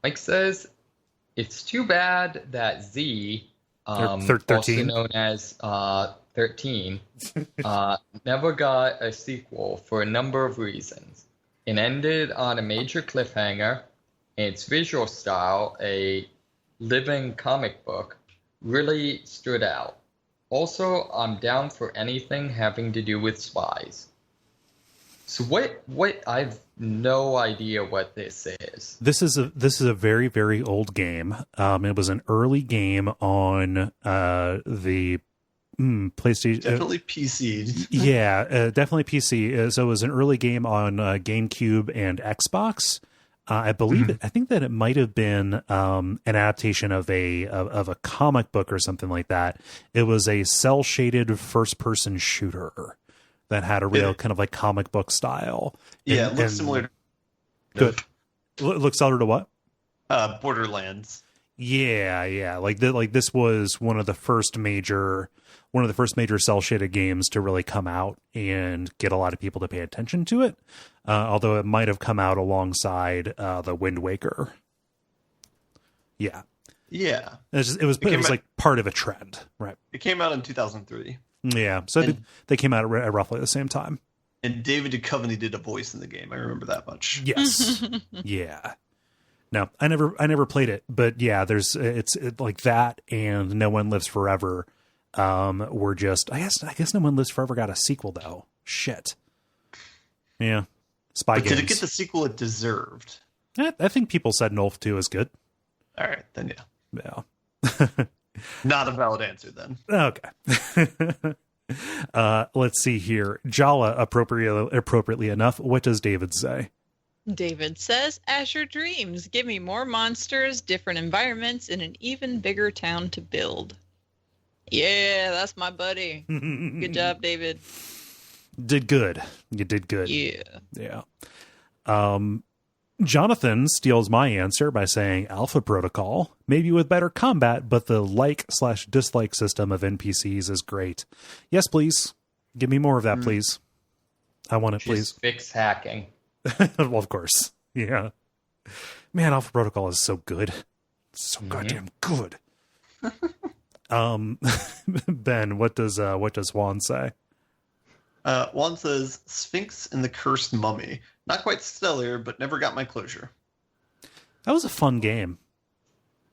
Mike says, it's too bad that Z, 13? also known as 13, never got a sequel for a number of reasons. It ended on a major cliffhanger, and its visual style, a living comic book, really stood out. Also, I'm down for anything having to do with spies. So what I've no idea what this is. This is a very, very old game. It was an early game on the PlayStation. Definitely PC. Yeah, definitely PC. So it was an early game on GameCube and Xbox. I believe I think that it might have been an adaptation of a comic book or something like that. It was a cell shaded first person shooter that had a real kind of like comic book style. Yeah, it looks similar to good. Looks similar to what? Borderlands. Yeah. Like this was one of the first major cell shaded games to really come out and get a lot of people to pay attention to it. Although it might have come out alongside the Wind Waker. Yeah. Yeah. It was like part of a trend, right? It came out in 2003. Yeah. So they came out at roughly the same time. And David Duchovny did a voice in the game. I remember that much. Yes. Yeah. No, I never played it, but yeah, it's like that and No One Lives Forever. Were just I guess No One Lives Forever got a sequel though. Shit. Yeah. Spy games. Did it get the sequel it deserved? I think people said Nolf 2 is good. All right, then Yeah. Not a valid answer then. Okay. Let's see here. Jala, appropriately enough, what does David say? David says, as your dreams, give me more monsters, different environments, and an even bigger town to build. Yeah, that's my buddy. Good job, David. Did good. You did good. Yeah. Jonathan steals my answer by saying Alpha Protocol, maybe with better combat, but the like/dislike system of NPCs is great. Yes, please. Give me more of that, please. I want it, please. Fix hacking. Well, of course. Yeah. Man, Alpha Protocol is so good. It's so goddamn good. Ben, what does Juan say? Juan says Sphinx and the Cursed Mummy. Not quite stellar, but never got my closure. That was a fun game.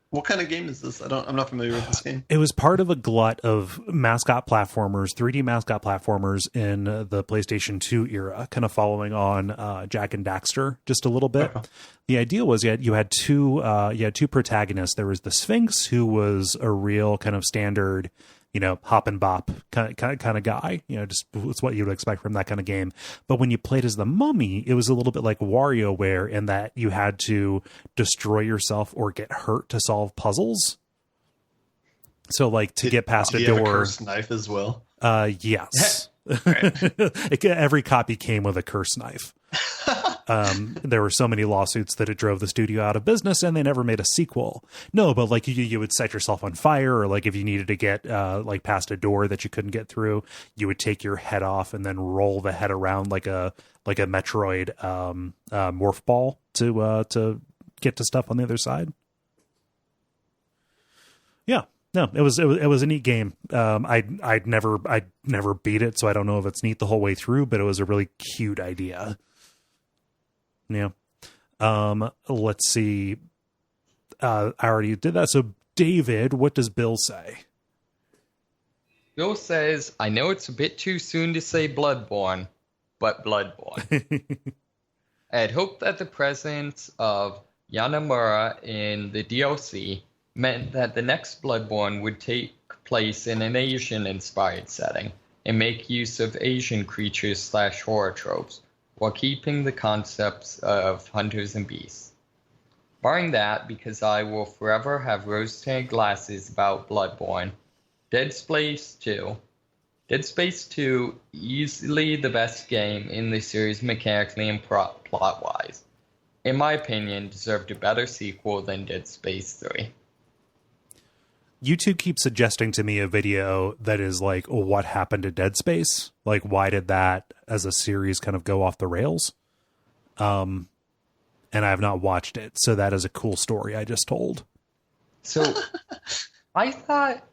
What kind of game is this? I'm not familiar with this game. It was part of a glut of mascot platformers, 3D mascot platformers in the PlayStation 2 era, kind of following on Jak and Daxter just a little bit. Okay. The idea was you had two protagonists. There was the Sphinx, who was a real kind of standard, hop and bop kind of guy. Just it's what you would expect from that kind of game. But when you played as the mummy, it was a little bit like WarioWare in that you had to destroy yourself or get hurt to solve puzzles. So, like, to get past a door. Have a cursed knife as well? Yes. Every copy came with a curse knife. There were so many lawsuits that it drove the studio out of business, and they never made a sequel. No, but like you would set yourself on fire, or like if you needed to get like past a door that you couldn't get through, you would take your head off and then roll the head around like a Metroid morph ball to get to stuff on the other side. Yeah. No, it was a neat game. I'd never beat it, so I don't know if it's neat the whole way through, but it was a really cute idea. Yeah. Let's see. I already did that. So David, what does Bill say? Bill says, I know it's a bit too soon to say Bloodborne, but Bloodborne. I'd hoped that the presence of Yanamura in the DLC meant that the next Bloodborne would take place in an Asian-inspired setting and make use of Asian creatures / horror tropes, while keeping the concepts of hunters and beasts. Barring that, because I will forever have rose-tinted glasses about Bloodborne, Dead Space 2. Dead Space 2, easily the best game in the series mechanically and plot-wise. in my opinion, deserved a better sequel than Dead Space 3. YouTube keeps suggesting to me a video that is like, what happened to Dead Space? Like, why did that as a series kind of go off the rails? And I have not watched it. So that is a cool story I just told. So I thought,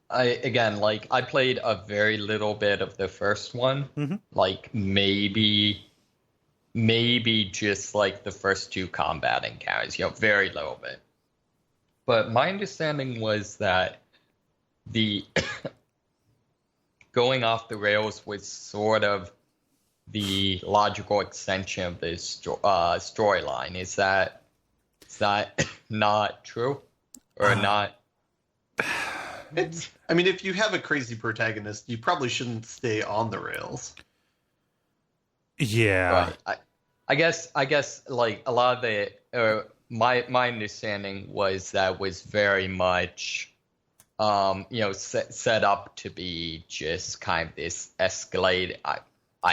I played a very little bit of the first one. Mm-hmm. Like maybe just like the first 2 combat encounters, very little bit. But my understanding was that the going off the rails was sort of the logical extension of this storyline. Is that not true, or not? I mean, if you have a crazy protagonist, you probably shouldn't stay on the rails. Yeah. Right. I guess like a lot of the my understanding was that was very much set up to be just kind of this escalate. I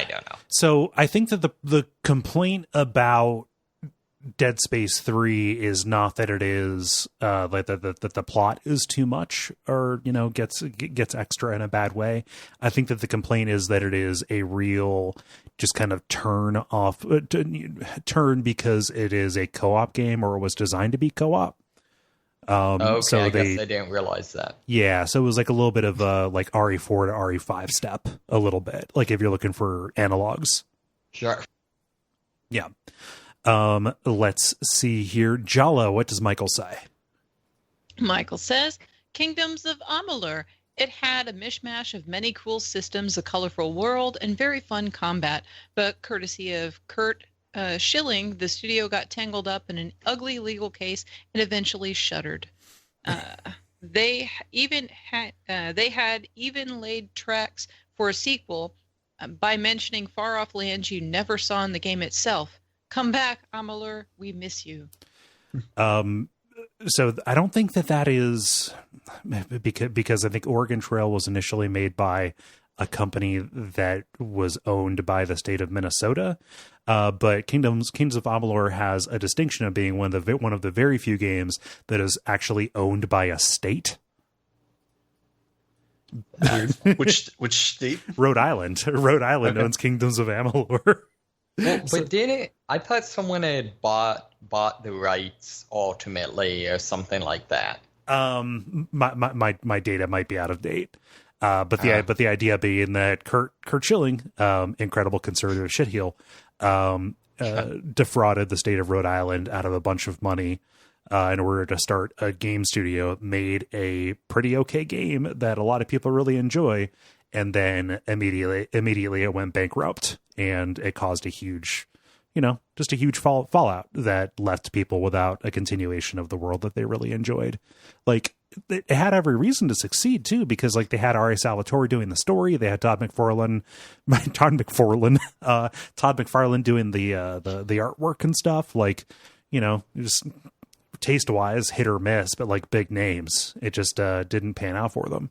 don't know. So I think that the complaint about Dead Space 3 is not that it is like that the plot is too much, or gets extra in a bad way. I think that the complaint is that it is a real just kind of turn because it is a co-op game, or it was designed to be co-op. Okay, so I guess I didn't realize that. Yeah, so it was like a little bit of a like RE4 to RE5 step, a little bit, like if you're looking for analogs. Sure. Yeah. Let's see here. Jala, what does Michael say? Michael says, Kingdoms of Amalur. It had a mishmash of many cool systems, a colorful world, and very fun combat. But courtesy of Kurt Schilling, the studio got tangled up in an ugly legal case and eventually shuttered. They had even laid tracks for a sequel by mentioning far-off lands you never saw in the game itself. Come back, Amalur. We miss you. So I don't think that is because I think Oregon Trail was initially made by a company that was owned by the state of Minnesota. But Kings of Amalur has a distinction of being one of the very few games that is actually owned by a state. Which state? Rhode Island. Rhode Island owns Kingdoms of Amalur. Well, but didn't I thought someone had bought the rights ultimately, or something like that? My data might be out of date. But the idea being that Kurt Schilling, incredible conservative shitheel, defrauded the state of Rhode Island out of a bunch of money in order to start a game studio, made a pretty okay game that a lot of people really enjoy, and then immediately it went bankrupt, and it caused a huge, just a huge fallout that left people without a continuation of the world that they really enjoyed. Like, it had every reason to succeed too, because like they had R.A. Salvatore doing the story, they had Todd McFarlane doing the artwork and stuff. Like, just taste wise, hit or miss, but like big names, it just didn't pan out for them.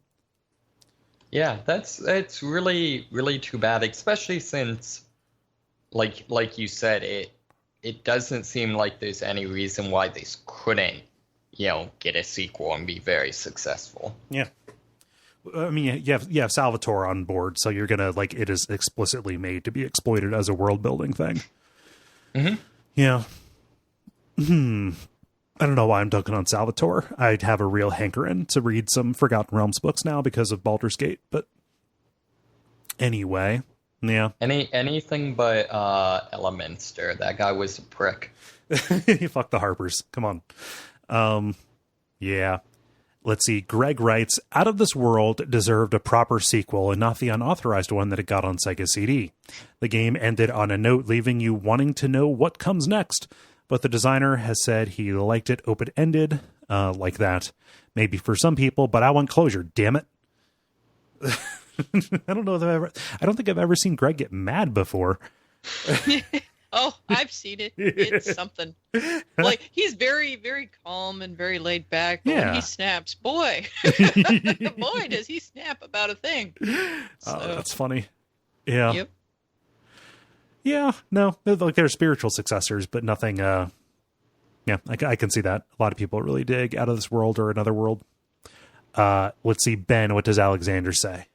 Yeah, it's really, really too bad, especially since, like you said, it doesn't seem like there's any reason why this couldn't, get a sequel and be very successful. Yeah. I mean, you have Salvatore on board, so you're gonna it is explicitly made to be exploited as a world building thing. Mm-hmm. Yeah. I don't know why I'm dunking on Salvatore. I'd have a real hankering to read some Forgotten Realms books now because of Baldur's Gate, but anyway, yeah. Anything but Elemenster. That guy was a prick. Fuck the Harpers. Come on. Yeah. Let's see. Greg writes, Out of This World deserved a proper sequel and not the unauthorized one that it got on Sega CD. The game ended on a note leaving you wanting to know what comes next. But the designer has said he liked it open-ended, like that. Maybe for some people, but I want closure, damn it. I don't think I've ever seen Greg get mad before. Oh, I've seen it. It's something. Like, he's very, very calm and very laid back, but when he snaps, boy, does he snap about a thing. So, that's funny. Yeah. Yep. Yeah, no, like they're spiritual successors, but nothing. Yeah, I can see that. A lot of people really dig Out of This World or Another World. Let's see, Ben, what does Alexander say?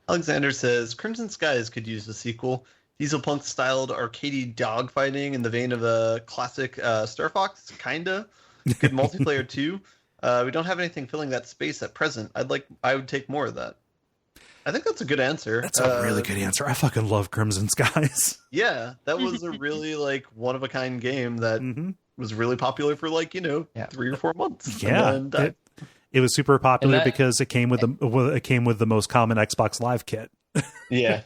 Alexander says Crimson Skies could use a sequel. Dieselpunk-styled arcadey dogfighting in the vein of a classic Star Fox, kinda. Good multiplayer too. We don't have anything filling that space at present. I would take more of that. I think that's a good answer. That's a really good answer. I fucking love Crimson Skies. Yeah, that was a really one-of-a-kind game that was really popular for 3 or 4 months. Yeah, it was super popular because it came with the most common Xbox Live kit. Yeah.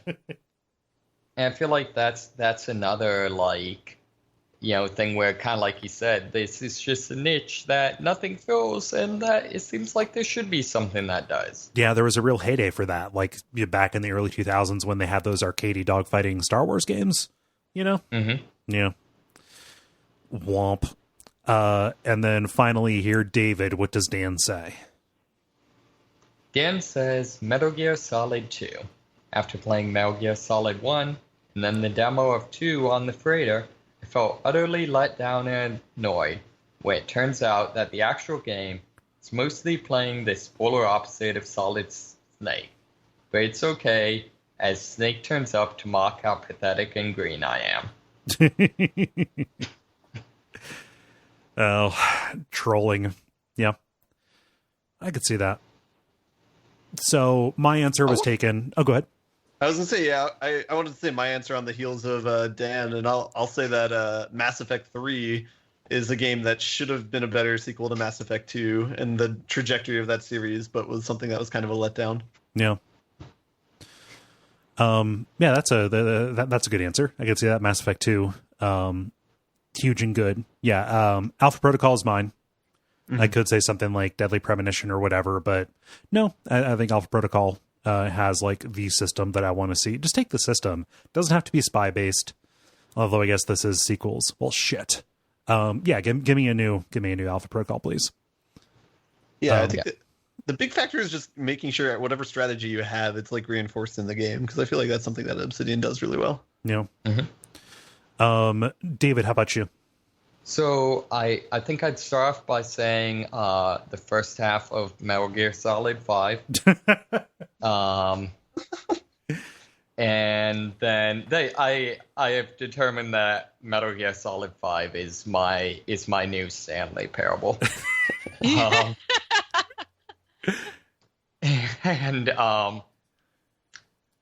And I feel like that's another thing where kind of like you said, this is just a niche that nothing fills, and that it seems like there should be something that does. Yeah, there was a real heyday for that, back in the early 2000s when they had those arcadey dogfighting Star Wars games, Mm-hmm. Yeah. Womp. And then finally here, David, what does Dan say? Dan says Metal Gear Solid 2. After playing Metal Gear Solid 1 and then the demo of 2 on the freighter, I felt utterly let down and annoyed when it turns out that the actual game is mostly playing this polar opposite of Solid Snake. But it's okay, as Snake turns up to mock how pathetic and green I am. Oh, trolling. Yeah. I could see that. So my answer was taken. Oh, go ahead. I was gonna say, yeah, I wanted to say my answer on the heels of Dan, and I'll say that Mass Effect 3 is a game that should have been a better sequel to Mass Effect 2 and the trajectory of that series, but was something that was kind of a letdown. Yeah. Yeah, that's a good answer. I could see that. Mass Effect 2, huge and good. Yeah. Alpha Protocol is mine. I could say something like Deadly Premonition or whatever, but no, I think Alpha Protocol has the system that I want to see. Just take the system. Doesn't have to be spy based. Although I guess this is sequels. Well, shit. Yeah, give me a new Alpha Protocol, please. Yeah, I think the big factor is just making sure whatever strategy you have, it's reinforced in the game, because I feel like that's something that Obsidian does really well. Yeah. David, how about you? So I think I'd start off by saying the first half of Metal Gear Solid 5. And then I have determined that Metal Gear Solid 5 is my new Stanley Parable. And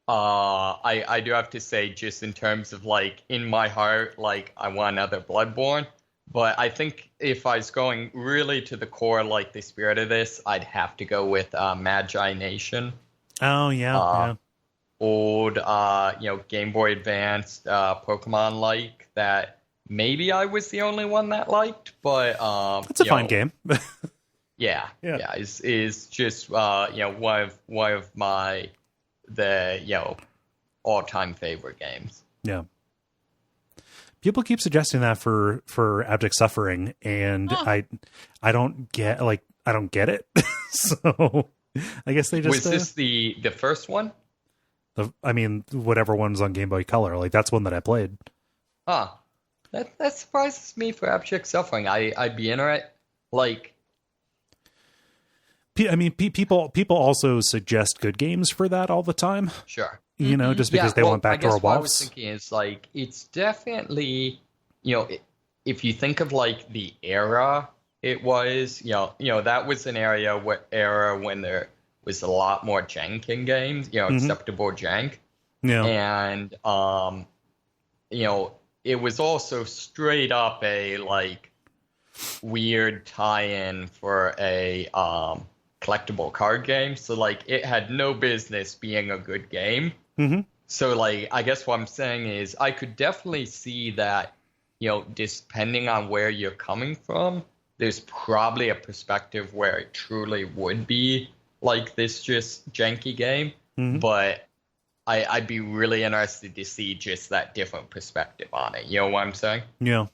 I do have to say, just in terms of in my heart, I want another Bloodborne. But I think if I was going really to the core, the spirit of this, I'd have to go with Magi Nation. Oh, yeah. Old, Game Boy Advanced Pokemon that maybe I was the only one that liked, but it's a fine game. yeah, is just one of my all-time favorite games. Yeah. People keep suggesting that for Abject Suffering, and I don't get it. So I guess they just was this the first one? Whatever one's on Game Boy Color, that's one that I played. That surprises me for Abject Suffering. I'd be interested. People also suggest good games for that all the time. Sure. Just because they want backdoor WAFs. What I was thinking is it's definitely, if you think of the era it was, that was an era when there was a lot more jank in games, acceptable jank. Yeah. And, it was also straight up a weird tie-in for a collectible card game. So it had no business being a good game. Mm-hmm. So I guess what I'm saying is I could definitely see that, depending on where you're coming from, there's probably a perspective where it truly would be this just janky game. Mm-hmm. But I'd be really interested to see just that different perspective on it. You know what I'm saying? Yeah.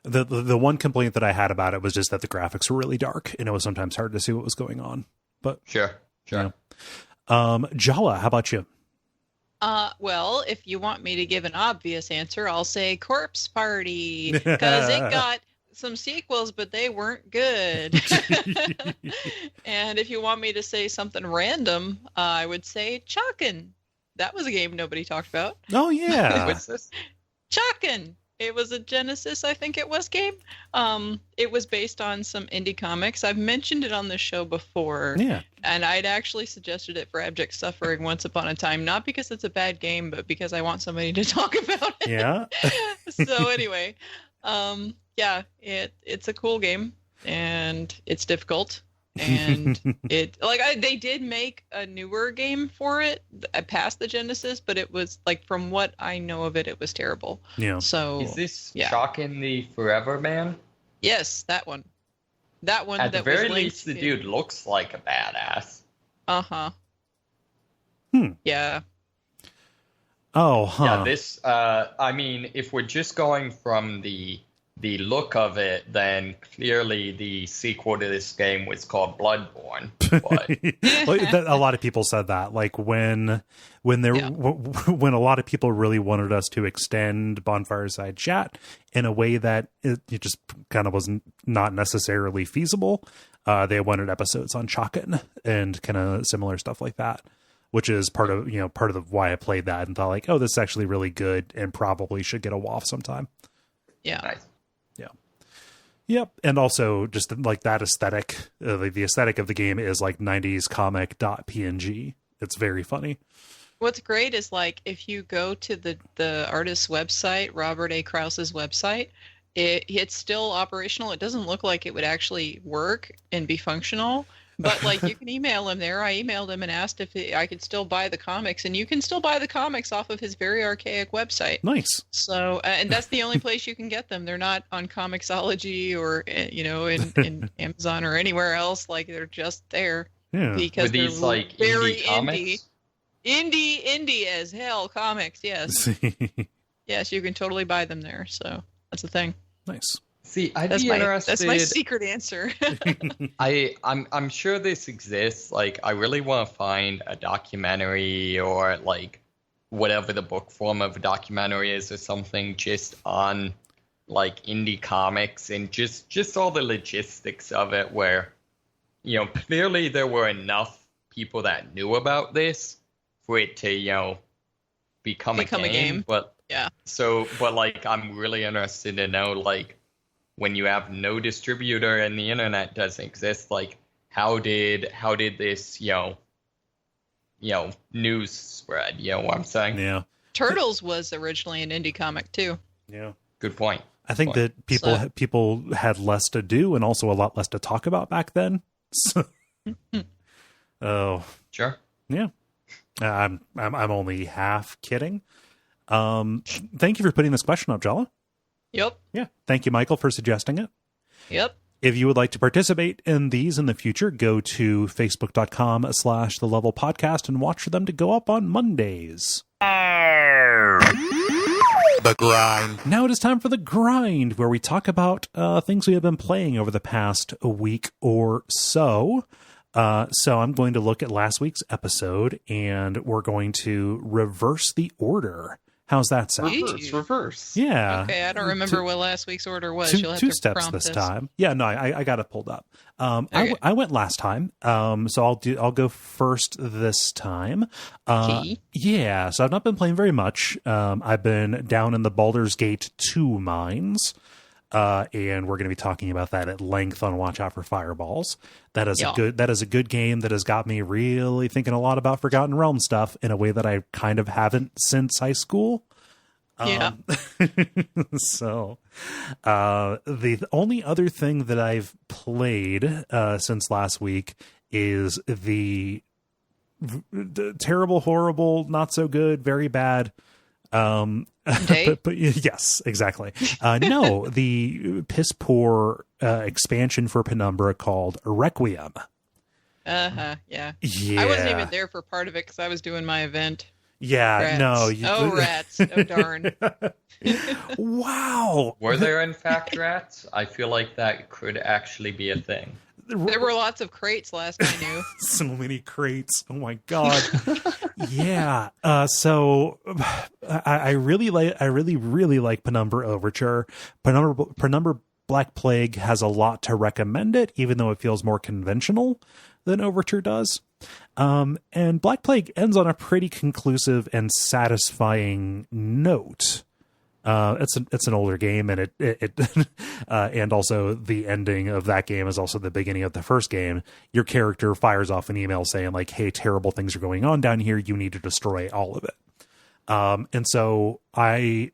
The one complaint that I had about it was just that the graphics were really dark and it was sometimes hard to see what was going on. But sure. Jala, how about you? Well, if you want me to give an obvious answer, I'll say Corpse Party, because it got some sequels, but they weren't good. And if you want me to say something random, I would say Chakin. That was a game nobody talked about. Oh yeah. What's this? Chakin. It was a Genesis, I think it was, game. It was based on some indie comics. I've mentioned it on the show before. Yeah. And I'd actually suggested it for Abject Suffering once upon a time, not because it's a bad game, but because I want somebody to talk about it. Yeah. So anyway, yeah, it's a cool game, and it's difficult. And they did make a newer game for it past the Genesis, but it was like, from what I know of it, it was terrible. Yeah. So Is this yeah. Shocking the Forever Man? Yes, that one. That one. At the that was very linked least, the to- dude looks like a badass. Uh-huh. Yeah. Oh, huh. Yeah, this, I mean, if we're just going from the look of it, then clearly the sequel to this game was called Bloodborne. But A lot of people said that, like when when a lot of people really wanted us to extend Bonfireside Chat in a way that it just kind of was not necessarily feasible. They wanted episodes on Chakin and kind of similar stuff like that, which is part of why I played that and thought like, oh, this is actually really good and probably should get a WoW sometime. Yeah. nice. Yep, and also just like that aesthetic, like the aesthetic of the game is like 90s comic .png. It's very funny. What's great is, like, if you go to the artist's website, Robert A. Krause's website, it's still operational. It doesn't look like it would actually work and be functional. But, like, you can email him there. I emailed him and asked if I could still buy the comics. And you can still buy the comics off of his very archaic website. Nice. So, and that's the only place you can get them. They're not on Comixology or, in Amazon or anywhere else. Like, they're just there. Yeah. Because With these, they're like, very indie comics? Indie as hell comics, yes. Yes, you can totally buy them there. So, that's the thing. Nice. See, I'd That's be interested. that's my secret answer. I'm sure this exists. Like, I really want to find a documentary or like whatever the book form of a documentary is or something, just on like indie comics and just all the logistics of it, where clearly there were enough people that knew about this for it to become a game. But yeah. But like, I'm really interested to know, like, when you have no distributor and the internet doesn't exist, like, how did this news spread? You know what I'm saying? Yeah. Turtles was originally an indie comic too. Yeah. Good point. I think that people had less to do and also a lot less to talk about back then. So, oh, Sure. yeah. I'm only half kidding. Thank you for putting this question up, Jala. Yep. Yeah. Thank you, Michael, for suggesting it. Yep. If you would like to participate in these in the future, go to facebook.com/The Level Podcast and watch for them to go up on Mondays. The grind. Now it is time for the grind, where we talk about things we have been playing over the past week or so. So I'm going to look at last week's episode, and we're going to reverse the order. How's that sound? Reverse. Yeah. Okay, I don't remember what last week's order was. You'll have Two to steps prompt this us. time. Yeah, no, I got it pulled up. Okay. I went last time, so I'll go first this time. Okay. Yeah, so I've not been playing very much. I've been down in the Baldur's Gate 2 mines. And we're going to be talking about that at length on Watch Out for Fireballs. That is a good game that has got me really thinking a lot about Forgotten Realms stuff in a way that I kind of haven't since high school. Yeah. So, the only other thing that I've played since last week is the terrible, horrible, not so good, very bad. But yes, exactly. No, the piss poor expansion for Penumbra called Requiem. Yeah. Yeah, I wasn't even there for part of it because I was doing my event. Yeah, Rats. no. Rats. Oh, darn. Wow. Were there in fact rats? I feel like that could actually be a thing. There were lots of crates last I knew. So many crates. Oh my god. Yeah. So I really like Penumbra Overture. Penumbra Black Plague has a lot to recommend it, even though it feels more conventional than Overture does. And Black Plague ends on a pretty conclusive and satisfying note. It's an older game, and it and also the ending of that game is also the beginning of the first game. Your character fires off an email saying like, "Hey, terrible things are going on down here. You need to destroy all of it." And so I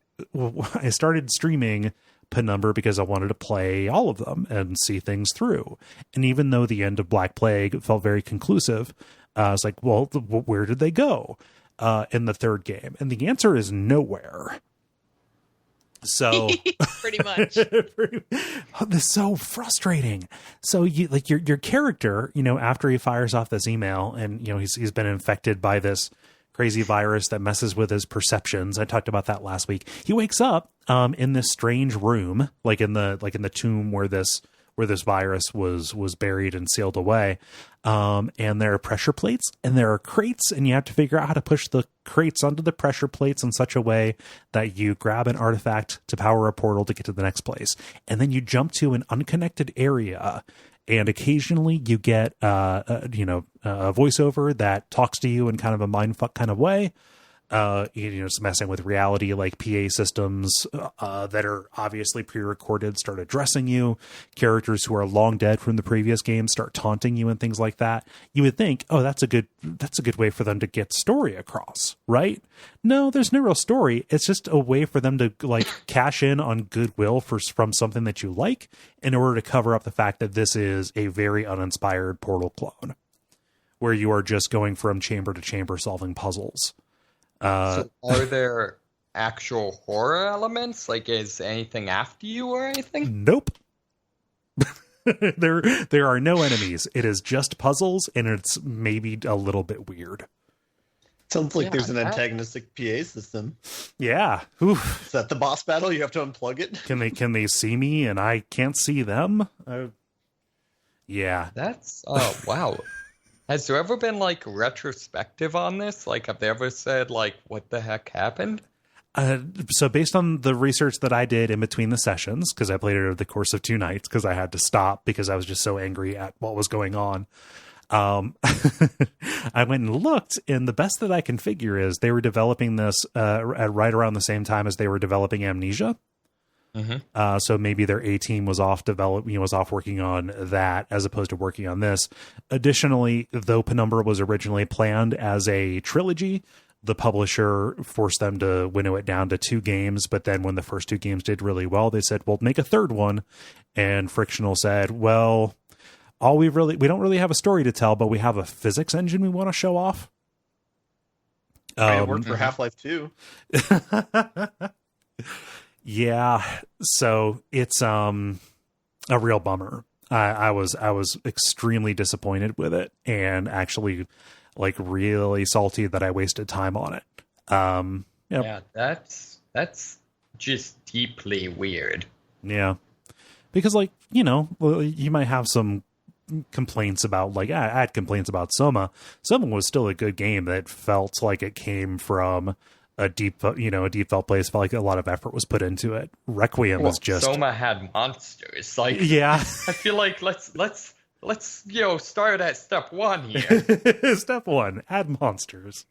started streaming Penumbra because I wanted to play all of them and see things through. And even though the end of Black Plague felt very conclusive, I was like, well, where did they go in the third game? And the answer is nowhere. So pretty much. This is so frustrating. So you like your character, after he fires off this email and he's been infected by this crazy virus that messes with his perceptions. I talked about that last week. He wakes up in this strange room, like in the tomb where this virus was buried and sealed away. And there are pressure plates and there are crates, and you have to figure out how to push the crates onto the pressure plates in such a way that you grab an artifact to power a portal to get to the next place. And then you jump to an unconnected area, and occasionally you get a voiceover that talks to you in kind of a mindfuck kind of way. It's messing with reality, like PA systems that are obviously pre-recorded start addressing you. Characters who are long dead from the previous game start taunting you and things like that. You would think, oh, that's a good way for them to get story across, right? No, there's no real story. It's just a way for them to like cash in on goodwill from something that you like in order to cover up the fact that this is a very uninspired Portal clone, where you are just going from chamber to chamber solving puzzles. So are there actual horror elements? Like, is anything after you or anything? Nope. There are no enemies. It is just puzzles, and it's maybe a little bit weird. Sounds like there's an antagonistic PA system. Yeah. Oof. Is that the boss battle? You have to unplug it? Can they see me and I can't see them? Yeah. That's wow. Has there ever been, like, retrospective on this? Like, have they ever said, like, what the heck happened? So based on the research that I did in between the sessions, because I played it over the course of 2 nights, because I had to stop because I was just so angry at what was going on. I went and looked, and the best that I can figure is they were developing this at right around the same time as they were developing Amnesia. Mm-hmm. So maybe their A team was off working on that as opposed to working on this. Additionally, though Penumbra was originally planned as a trilogy, the publisher forced them to winnow it down to 2 games. But then when the first 2 games did really well, they said, "Well, make a third one." And Frictional said, "Well, we don't really have a story to tell, but we have a physics engine we want to show off." It worked for Half-Life 2. Yeah, so it's a real bummer. I was extremely disappointed with it, and actually like really salty that I wasted time on it. Yeah, that's just deeply weird. Yeah, because you might have some complaints about, like, I had complaints about Soma. Soma was still a good game that felt like it came from a deep felt place. Felt like a lot of effort was put into it. Requiem was just Soma had monsters. Like, yeah, I feel like let's start at step 1 here. Step 1, add monsters.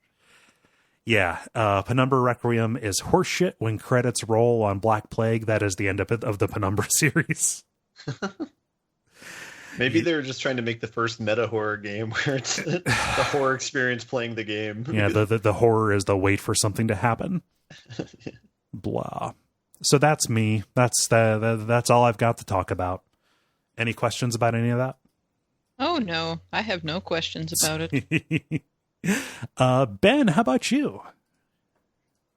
Yeah, Penumbra Requiem is horseshit. When credits roll on Black Plague, that is the end of the Penumbra series. Maybe they were just trying to make the first meta horror game where it's the horror experience playing the game. Yeah, the horror is the wait for something to happen. Blah. So that's me. That's all I've got to talk about. Any questions about any of that? Oh no, I have no questions about it. Ben, how about you?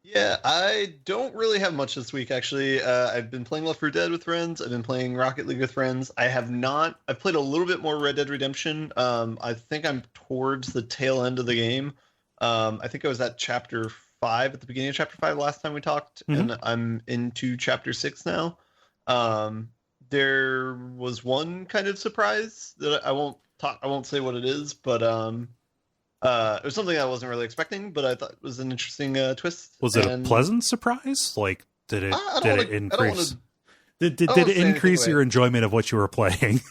Yeah, I don't really have much this week, actually. I've been playing Left 4 Dead with friends. I've been playing Rocket League with friends. I've played a little bit more Red Dead Redemption. I think I'm towards the tail end of the game. I think I was at chapter 5, at the beginning of chapter 5 last time we talked, and I'm into chapter 6 now. there was one kind of surprise that I won't say what it is, but it was something I wasn't really expecting, but I thought it was an interesting twist. Was it a pleasant surprise? Like, did it increase? Did it increase your enjoyment of what you were playing?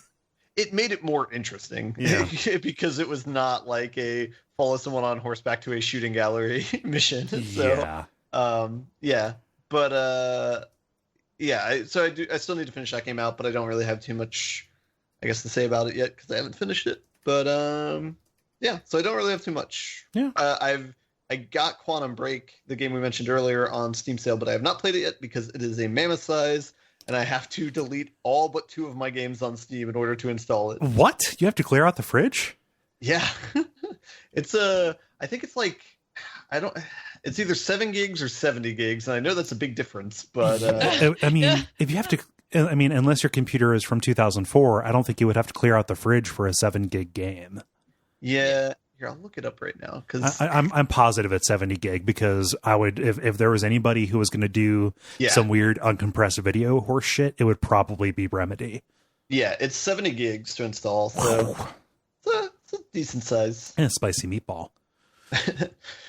It made it more interesting, yeah, because it was not like a follow someone on horseback to a shooting gallery mission. So, but I still need to finish that game out, but I don't really have too much, I guess, to say about it yet because I haven't finished it. But so I don't really have too much. Yeah, I got Quantum Break, the game we mentioned earlier, on Steam sale, but I have not played it yet because it is a mammoth size. And I have to delete all but 2 of my games on Steam in order to install it. What? You have to clear out the fridge? Yeah. It's I think it's like, it's either 7 gigs or 70 gigs. And I know that's a big difference, but I mean, if you have to, unless your computer is from 2004, I don't think you would have to clear out the fridge for a 7 gig game. Yeah. Here, I'll look it up right now because I'm positive it's 70 gig because I would if there was anybody who was going to do some weird uncompressed video horse shit, it would probably be Remedy. Yeah, it's 70 gigs to install, so it's a decent size. And a spicy meatball.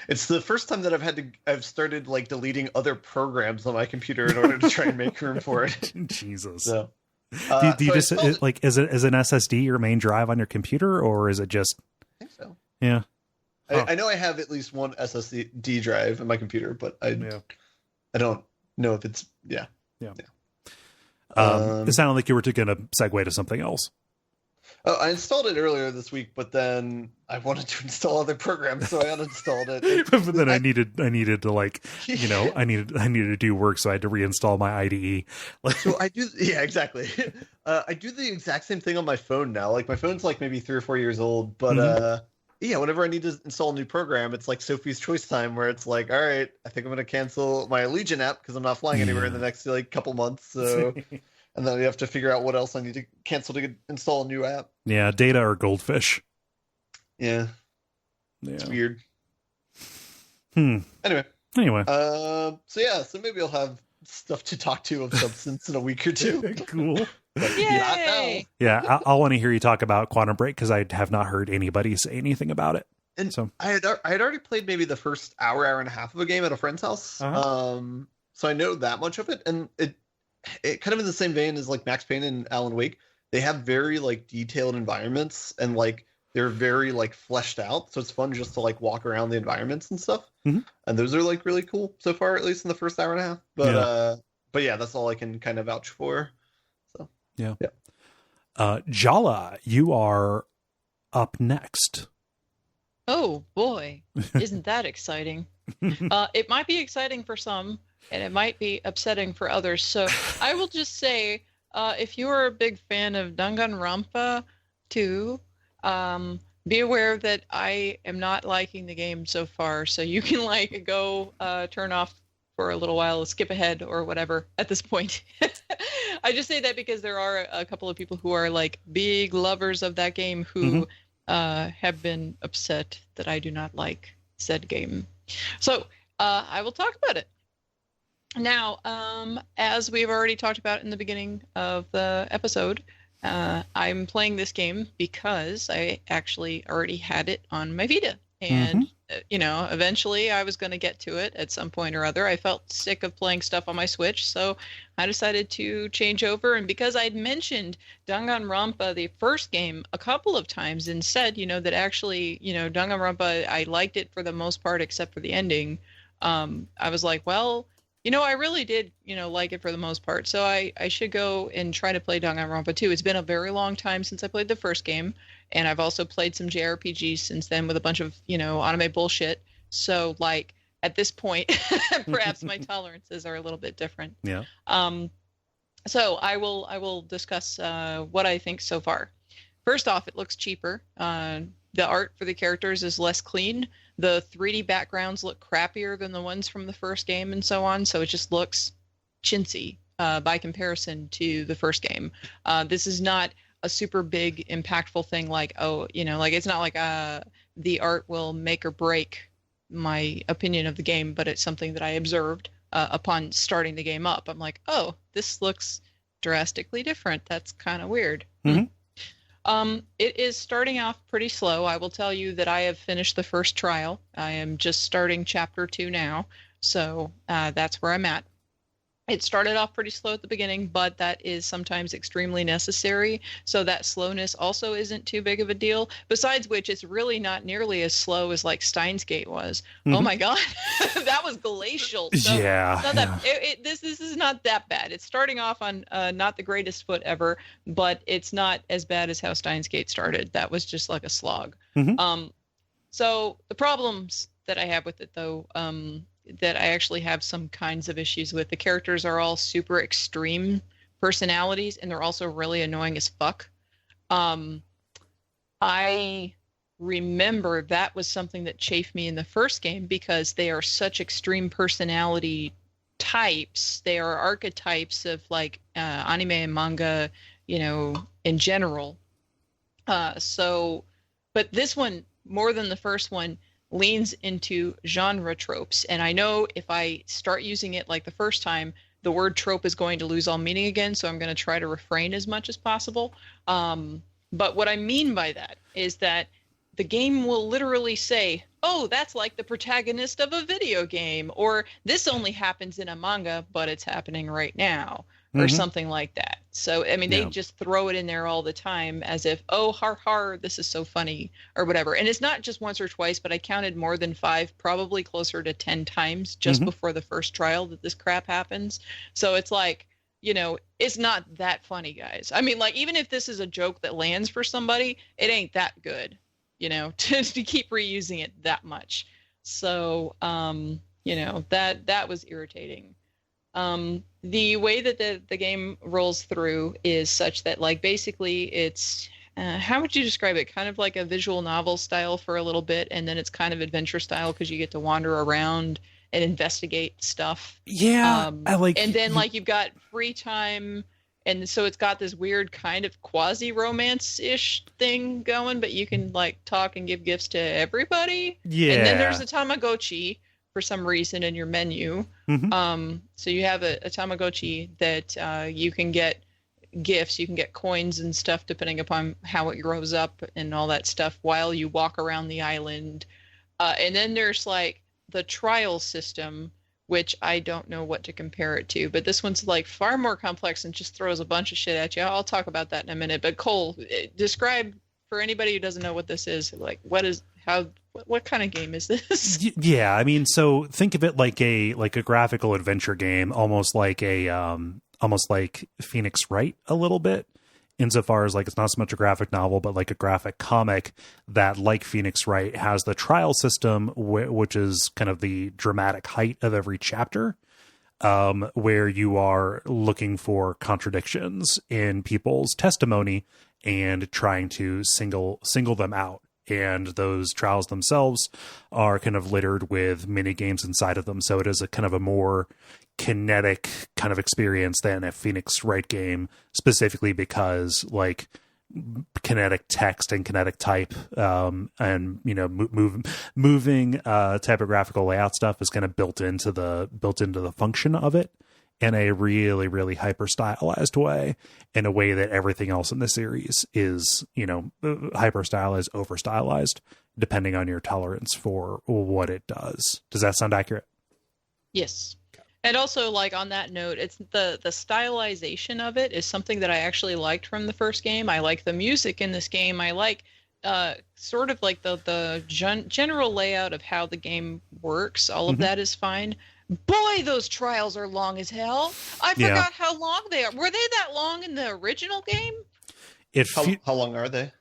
It's the first time that I've started like deleting other programs on my computer in order to try and make room for it. Jesus. So, do you just like is an SSD your main drive on your computer, or is it just? I think so. Yeah, I know I have at least one SSD drive in my computer, but I don't know if it's It sounded like you were going to segue to something else. Oh, I installed it earlier this week, but then I wanted to install other programs, so I uninstalled it. But then I needed to like, I needed to do work, so I had to reinstall my IDE. So I do, yeah, exactly. I do the exact same thing on my phone now. Like my phone's like maybe 3 or 4 years old, but whenever I need to install a new program, it's like Sophie's Choice time, where it's like, all right, I think I'm going to cancel my Legion app because I'm not flying anywhere in the next like couple months. So. And then you have to figure out what else I need to cancel to install a new app. Yeah, Data or Goldfish. Yeah. It's weird. Anyway. So maybe I'll have stuff to talk to of substance in a week or 2. Cool. Yay! Yeah, I'll want to hear you talk about Quantum Break because I have not heard anybody say anything about it. And so I had already played maybe the first hour and a half of a game at a friend's house. Uh-huh. So I know that much of it, and it kind of in the same vein as like Max Payne and Alan Wake. They have very like detailed environments and like they're very like fleshed out. So it's fun just to like walk around the environments and stuff. Mm-hmm. And those are like really cool so far, at least in the first hour and a half. But yeah, that's all I can kind of vouch for. So yeah. Jala, you are up next. Oh boy, isn't that exciting? It might be exciting for some, and it might be upsetting for others. So I will just say, if you are a big fan of Danganronpa 2, be aware that I am not liking the game so far. So you can like go turn off for a little while, skip ahead or whatever at this point. I just say that because there are a couple of people who are like big lovers of that game who have been upset that I do not like said game. So I will talk about it. Now, as we've already talked about in the beginning of the episode, I'm playing this game because I actually already had it on my Vita. And, eventually I was going to get to it at some point or other. I felt sick of playing stuff on my Switch, so I decided to change over. And because I'd mentioned Danganronpa, the first game, a couple of times and said, that actually, Danganronpa, I liked it for the most part except for the ending. I was like, well, I really did, like it for the most part. So I should go and try to play Danganronpa 2. It's been a very long time since I played the first game. And I've also played some JRPGs since then with a bunch of, anime bullshit. So, like, at this point, perhaps my tolerances are a little bit different. Yeah. So I will discuss what I think so far. First off, it looks cheaper. The art for the characters is less clean. The 3D backgrounds look crappier than the ones from the first game and so on. So it just looks chintzy by comparison to the first game. This is not a super big impactful thing like, it's not like the art will make or break my opinion of the game, but it's something that I observed upon starting the game up. I'm like, oh, this looks drastically different. That's kind of weird. Mhm. It is starting off pretty slow. I will tell you that I have finished the first trial. I am just starting chapter 2 now, so that's where I'm at. It started off pretty slow at the beginning, but that is sometimes extremely necessary. So that slowness also isn't too big of a deal. Besides which, it's really not nearly as slow as like Steins Gate was. Oh my God, that was glacial. So Yeah, not that, this is not that bad. It's starting off on not the greatest foot ever, but it's not as bad as how Steins Gate started. That was just like a slog. So the problems that I have with it, though, that I actually have some kinds of issues with. The characters are all super extreme personalities, and they're also really annoying as fuck. I remember that was something that chafed me in the first game because they are such extreme personality types. They are archetypes of like anime and manga, you know, in general. But this one, more than the first one, leans into genre tropes. And I know if I start using it like the first time, the word trope is going to lose all meaning again. So I'm going to try to refrain as much as possible. But what I mean by that is that the game will literally say, oh, that's like the protagonist of a video game, or this only happens in a manga, but it's happening right now, or something like that. So, I mean, they just throw it in there all the time as if, oh, har, har, this is so funny, or whatever. And it's not just once or twice, but I counted more than 5, probably closer to 10 times just before the first trial that this crap happens. So it's like, you know, it's not that funny, guys. I mean, like, even if this is a joke that lands for somebody, it ain't that good, you know, to keep reusing it that much. So, you know, that was irritating. The way that the game rolls through is such that, like, basically it's, how would you describe it? Kind of like a visual novel style for a little bit, and then it's kind of adventure style because you get to wander around and investigate stuff. Yeah, I like. And then, like, you've got free time, and so it's got this weird kind of quasi-romance-ish thing going, but you can, like, talk and give gifts to everybody. Yeah. And then there's a Tamagotchi for some reason in your menu. So you have a Tamagotchi that you can get gifts, you can get coins and stuff depending upon how it grows up and all that stuff while you walk around the island. And then there's like the trial system, which I don't know what to compare it to, but this one's like far more complex and just throws a bunch of shit at you. I'll talk about that in a minute. But Kole, describe for anybody who doesn't know what this is, like what kind of game is this? Yeah, I mean, so think of it like a graphical adventure game, almost like Phoenix Wright a little bit, insofar as like it's not so much a graphic novel, but like a graphic comic that, like Phoenix Wright, has the trial system, which is kind of the dramatic height of every chapter, where you are looking for contradictions in people's testimony and trying to single them out. And those trials themselves are kind of littered with mini games inside of them. So it is a kind of a more kinetic kind of experience than a Phoenix Wright game, specifically because like kinetic text and kinetic type, and, you know, moving typographical layout stuff is kind of built into the function of it in a really, really hyper stylized way, in a way that everything else in the series is, you know, hyper stylized, over stylized, depending on your tolerance for what it does. Does that sound accurate? Yes. And also, like, on that note, it's the stylization of it is something that I actually liked from the first game. I like the music in this game. I like sort of like the general layout of how the game works. All of that is fine. Boy, those trials are long as hell. I forgot how long they are. Were they that long in the original game? How long are they?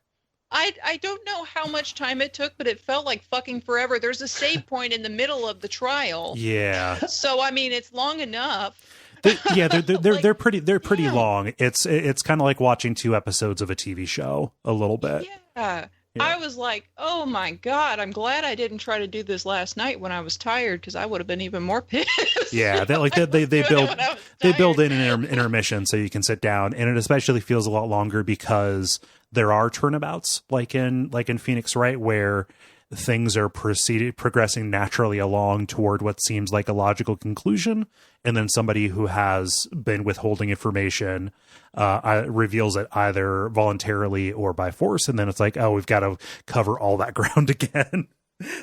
I don't know how much time it took, but it felt like fucking forever. There's a save point in the middle of the trial. Yeah. So I mean, it's long enough. They're pretty long. It's kind of like watching 2 episodes of a TV show a little bit. Yeah. I was like, oh my God, I'm glad I didn't try to do this last night when I was tired, because I would have been even more pissed. Yeah, they build in an intermission so you can sit down, and it especially feels a lot longer because there are turnabouts like in Phoenix Wright, where things are progressing naturally along toward what seems like a logical conclusion, and then somebody who has been withholding information reveals it either voluntarily or by force, and then it's like, oh, we've got to cover all that ground again.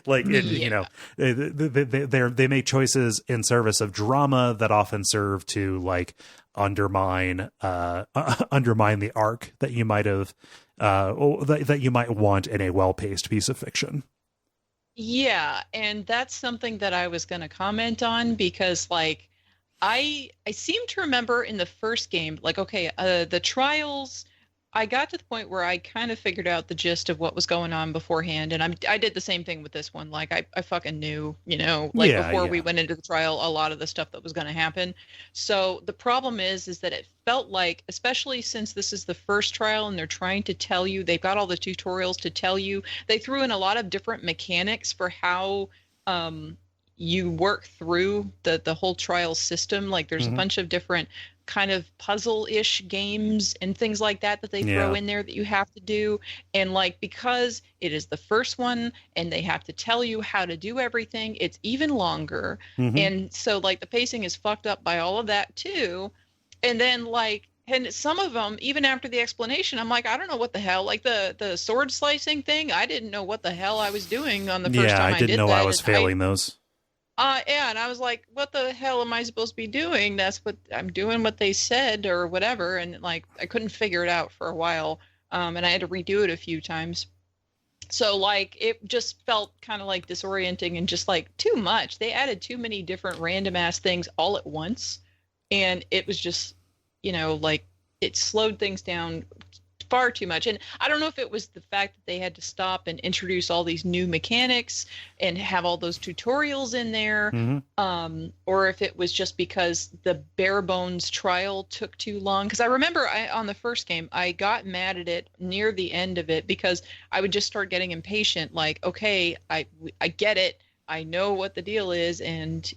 Like it, you know, they make choices in service of drama that often serve to like undermine the arc that you might have that you might want in a well-paced piece of fiction. Yeah, and that's something that I was going to comment on, because like I seem to remember in the first game, like, okay, the trials, I got to the point where I kind of figured out the gist of what was going on beforehand, and I did the same thing with this one. Like I fucking knew, you know, like before we went into the trial, a lot of the stuff that was going to happen. So the problem is that it felt like, especially since this is the first trial and they're trying to tell you, they've got all the tutorials to tell you, they threw in a lot of different mechanics for how you work through the whole trial system. Like there's a bunch of different kind of puzzle-ish games and things like that they throw in there that you have to do. And like, because it is the first one and they have to tell you how to do everything, it's even longer. And so like the pacing is fucked up by all of that too. And then like, and some of them, even after the explanation, I'm like, I don't know what the hell, like the sword slicing thing, I didn't know what the hell I was doing on the first time I did that. Yeah, I didn't know I was failing those. Yeah, and I was like, what the hell am I supposed to be doing? That's what I'm doing, what they said or whatever. And like, I couldn't figure it out for a while. And I had to redo it a few times. So like, it just felt kind of like disorienting and just like too much. They added too many different random ass things all at once. And it was just, you know, like it slowed things down far too much. And I don't know if it was the fact that they had to stop and introduce all these new mechanics and have all those tutorials in there, or if it was just because the bare bones trial took too long. Because I remember on the first game, I got mad at it near the end of it because I would just start getting impatient. Like, okay, I get it. I know what the deal is. And,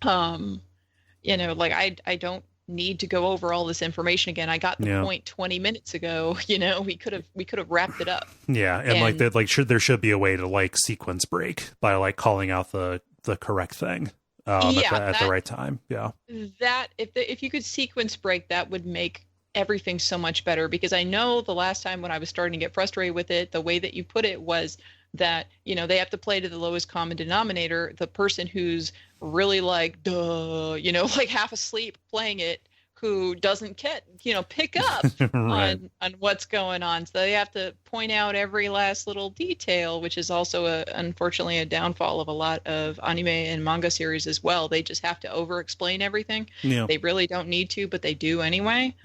like I don't need to go over all this information again. I got the point 20 minutes ago. We could have wrapped it up. Yeah, and like that, like there should be a way to like sequence break by like calling out the correct thing at the right time. Yeah, that if you could sequence break, that would make everything so much better. Because I know the last time when I was starting to get frustrated with it, the way that you put it was that they have to play to the lowest common denominator. The person who's really like like half asleep playing it, who doesn't pick up right. on what's going on. So they have to point out every last little detail, which is also unfortunately a downfall of a lot of anime and manga series as well. They just have to over explain everything. Yeah. They really don't need to, but they do anyway.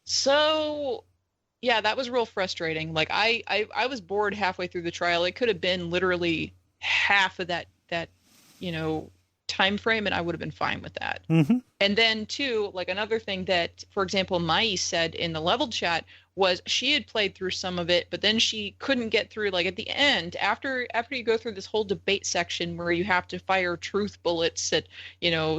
So yeah, that was real frustrating. Like I was bored halfway through the trial. It could have been literally half of that time frame, and I would have been fine with that. And then too, like another thing that, for example, Mai said in the level chat was she had played through some of it, but then she couldn't get through, like at the end, after you go through this whole debate section where you have to fire truth bullets at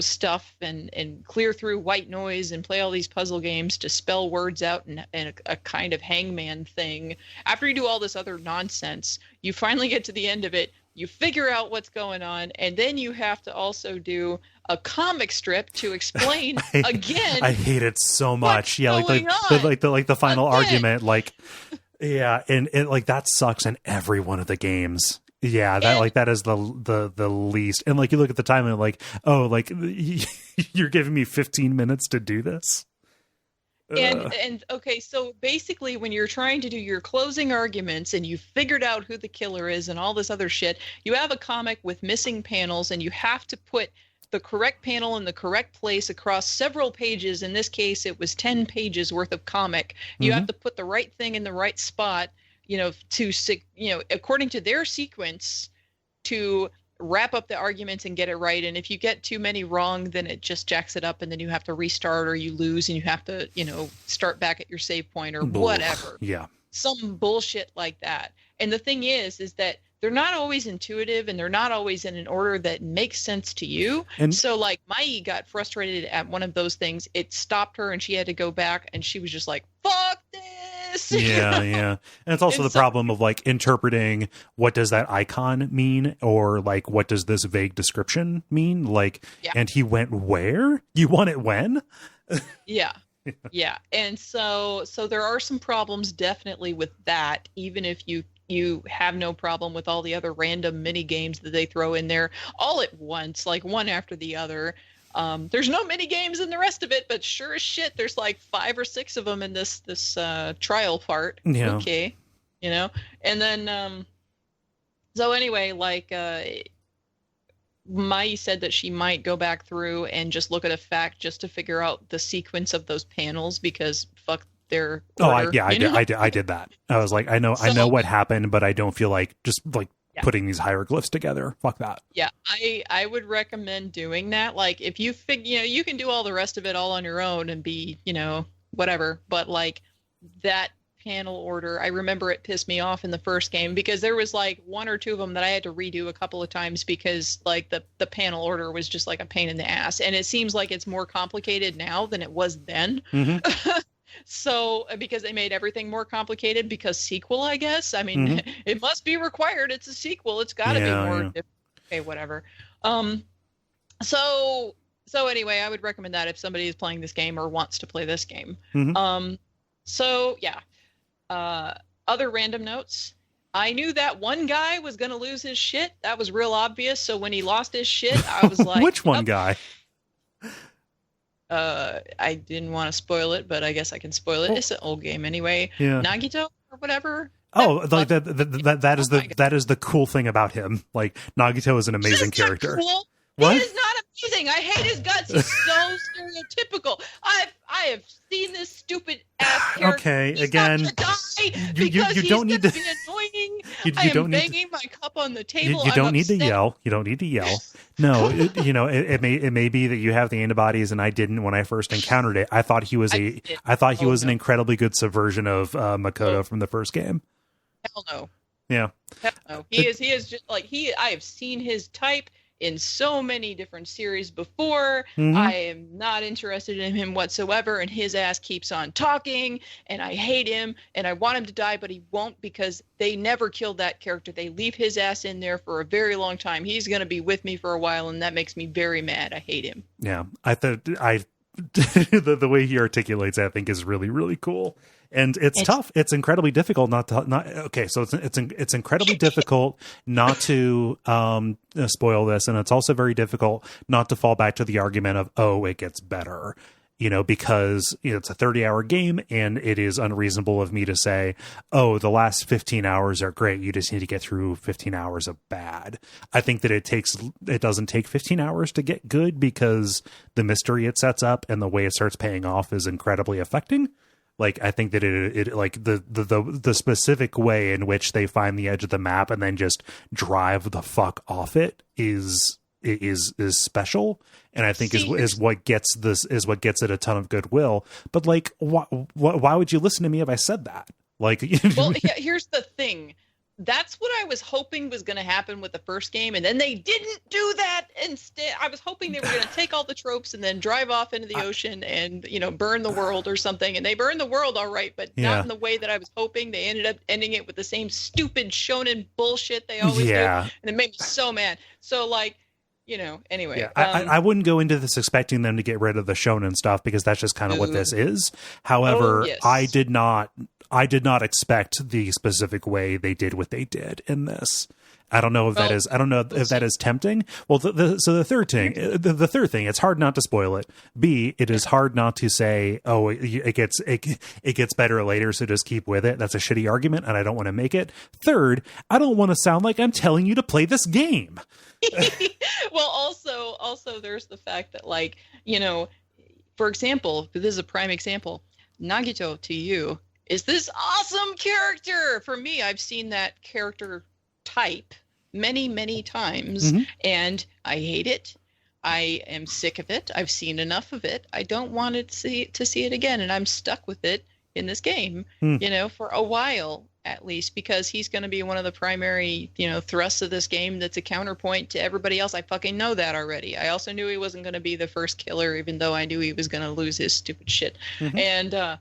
stuff and clear through white noise and play all these puzzle games to spell words out and a kind of hangman thing. After you do all this other nonsense, you finally get to the end of it, you figure out what's going on, and then you have to also do a comic strip to explain again. I hate it so much. Yeah, like the final argument, like and it like that sucks in every one of the games. Yeah, that is the least. And like you look at the time and like, oh, like you're giving me 15 minutes to do this. And okay, so basically when you're trying to do your closing arguments and you've figured out who the killer is and all this other shit, you have a comic with missing panels and you have to put the correct panel in the correct place across several pages. In this case, it was 10 pages worth of comic. You have to put the right thing in the right spot, according to their sequence to wrap up the arguments and get it right. And if you get too many wrong, then it just jacks it up and then you have to restart or you lose and you have to, start back at your save point or whatever. Yeah. Some bullshit like that. And the thing is that they're not always intuitive and they're not always in an order that makes sense to you. And so like Mai got frustrated at one of those things. It stopped her and she had to go back and she was just like, fuck this. this. Yeah, yeah. And it's also the problem of like interpreting what does that icon mean, or like what does this vague description mean? Like, and he went where? You want it when? Yeah. Yeah. And so there are some problems definitely with that, even if you have no problem with all the other random mini games that they throw in there all at once, like one after the other. There's no mini games in the rest of it, but sure as shit, there's like 5 or 6 of them in this trial part. Yeah. Okay. You know? And then, so anyway, like, Mai said that she might go back through and just look at a fact just to figure out the sequence of those panels, because fuck their order, I did that. I was like, I know what happened, but I don't feel like just like putting these hieroglyphs together. Fuck that. Yeah, I would recommend doing that. Like, if you you can do all the rest of it all on your own and be, whatever, but like that panel order, I remember it pissed me off in the first game, because there was like 1 or 2 of them that I had to redo a couple of times, because like the panel order was just like a pain in the ass, and it seems like it's more complicated now than it was then. Mm-hmm. So, because they made everything more complicated, because sequel, I guess. I mean, it must be required. It's a sequel. It's got to be more difficult. Okay, whatever. So anyway, I would recommend that if somebody is playing this game or wants to play this game. So yeah. Other random notes. I knew that one guy was going to lose his shit. That was real obvious. So when he lost his shit, I was like, which one guy? I didn't want to spoil it, but I guess I can spoil it. It's an old game anyway. Yeah. Nagito or whatever. That is the cool thing about him. Like, Nagito is an amazing character. Cool. What? He is not amazing. I hate his guts. He's so stereotypical. I have seen this stupid ass character. Okay, he's again, not die because you don't need to be annoying. I am banging my cup on the table. You don't need to yell. You don't need to yell. No, it may be that you have the antibodies and I didn't when I first encountered it. I thought he was an incredibly good subversion of Makoto from the first game. Hell no. Yeah. Hell no. He is just like I have seen his type in so many different series before. I am not interested in him whatsoever, and his ass keeps on talking, and I hate him, and I want him to die, but he won't, because they never killed that character. They leave his ass in there for a very long time. He's going to be with me for a while, and that makes me very mad. I hate him. Yeah, the way he articulates it, I think, is really, really cool. And it's tough. It's incredibly difficult it's incredibly difficult not to spoil this, and it's also very difficult not to fall back to the argument of, oh, it gets better, because it's a 30-hour game, and it is unreasonable of me to say, oh, the last 15 hours are great. You just need to get through 15 hours of bad. I think that it doesn't take 15 hours to get good, because the mystery it sets up and the way it starts paying off is incredibly affecting. Like, I think that it like the specific way in which they find the edge of the map and then just drive the fuck off it is special, and I think is what gets it a ton of goodwill. But like, why would you listen to me if I said that? Like, well, here's the thing. That's what I was hoping was going to happen with the first game, and then they didn't do that. Instead, I was hoping they were going to take all the tropes and then drive off into the ocean and, burn the world or something. And they burned the world all right, but not in the way that I was hoping. They ended up ending it with the same stupid shonen bullshit they always do, and it made me so mad. So, like, anyway. Yeah, I wouldn't go into this expecting them to get rid of the shonen stuff, because that's just kind of what this is. However, I did not expect the specific way they did what they did in this. I don't know if that is tempting. Well, the third thing, it's hard not to spoil it. B, it is hard not to say, oh, it gets better later, so just keep with it. That's a shitty argument, and I don't want to make it. Third, I don't want to sound like I'm telling you to play this game. Well, also there's the fact that, like, for example, this is a prime example. Nagito to you is this awesome character. For me, I've seen that character type many, many times, and I hate it. I am sick of it. I've seen enough of it. I don't want to see it again, and I'm stuck with it in this game, for a while at least, because he's going to be one of the primary, thrusts of this game that's a counterpoint to everybody else. I fucking know that already. I also knew he wasn't going to be the first killer, even though I knew he was going to lose his stupid shit. And,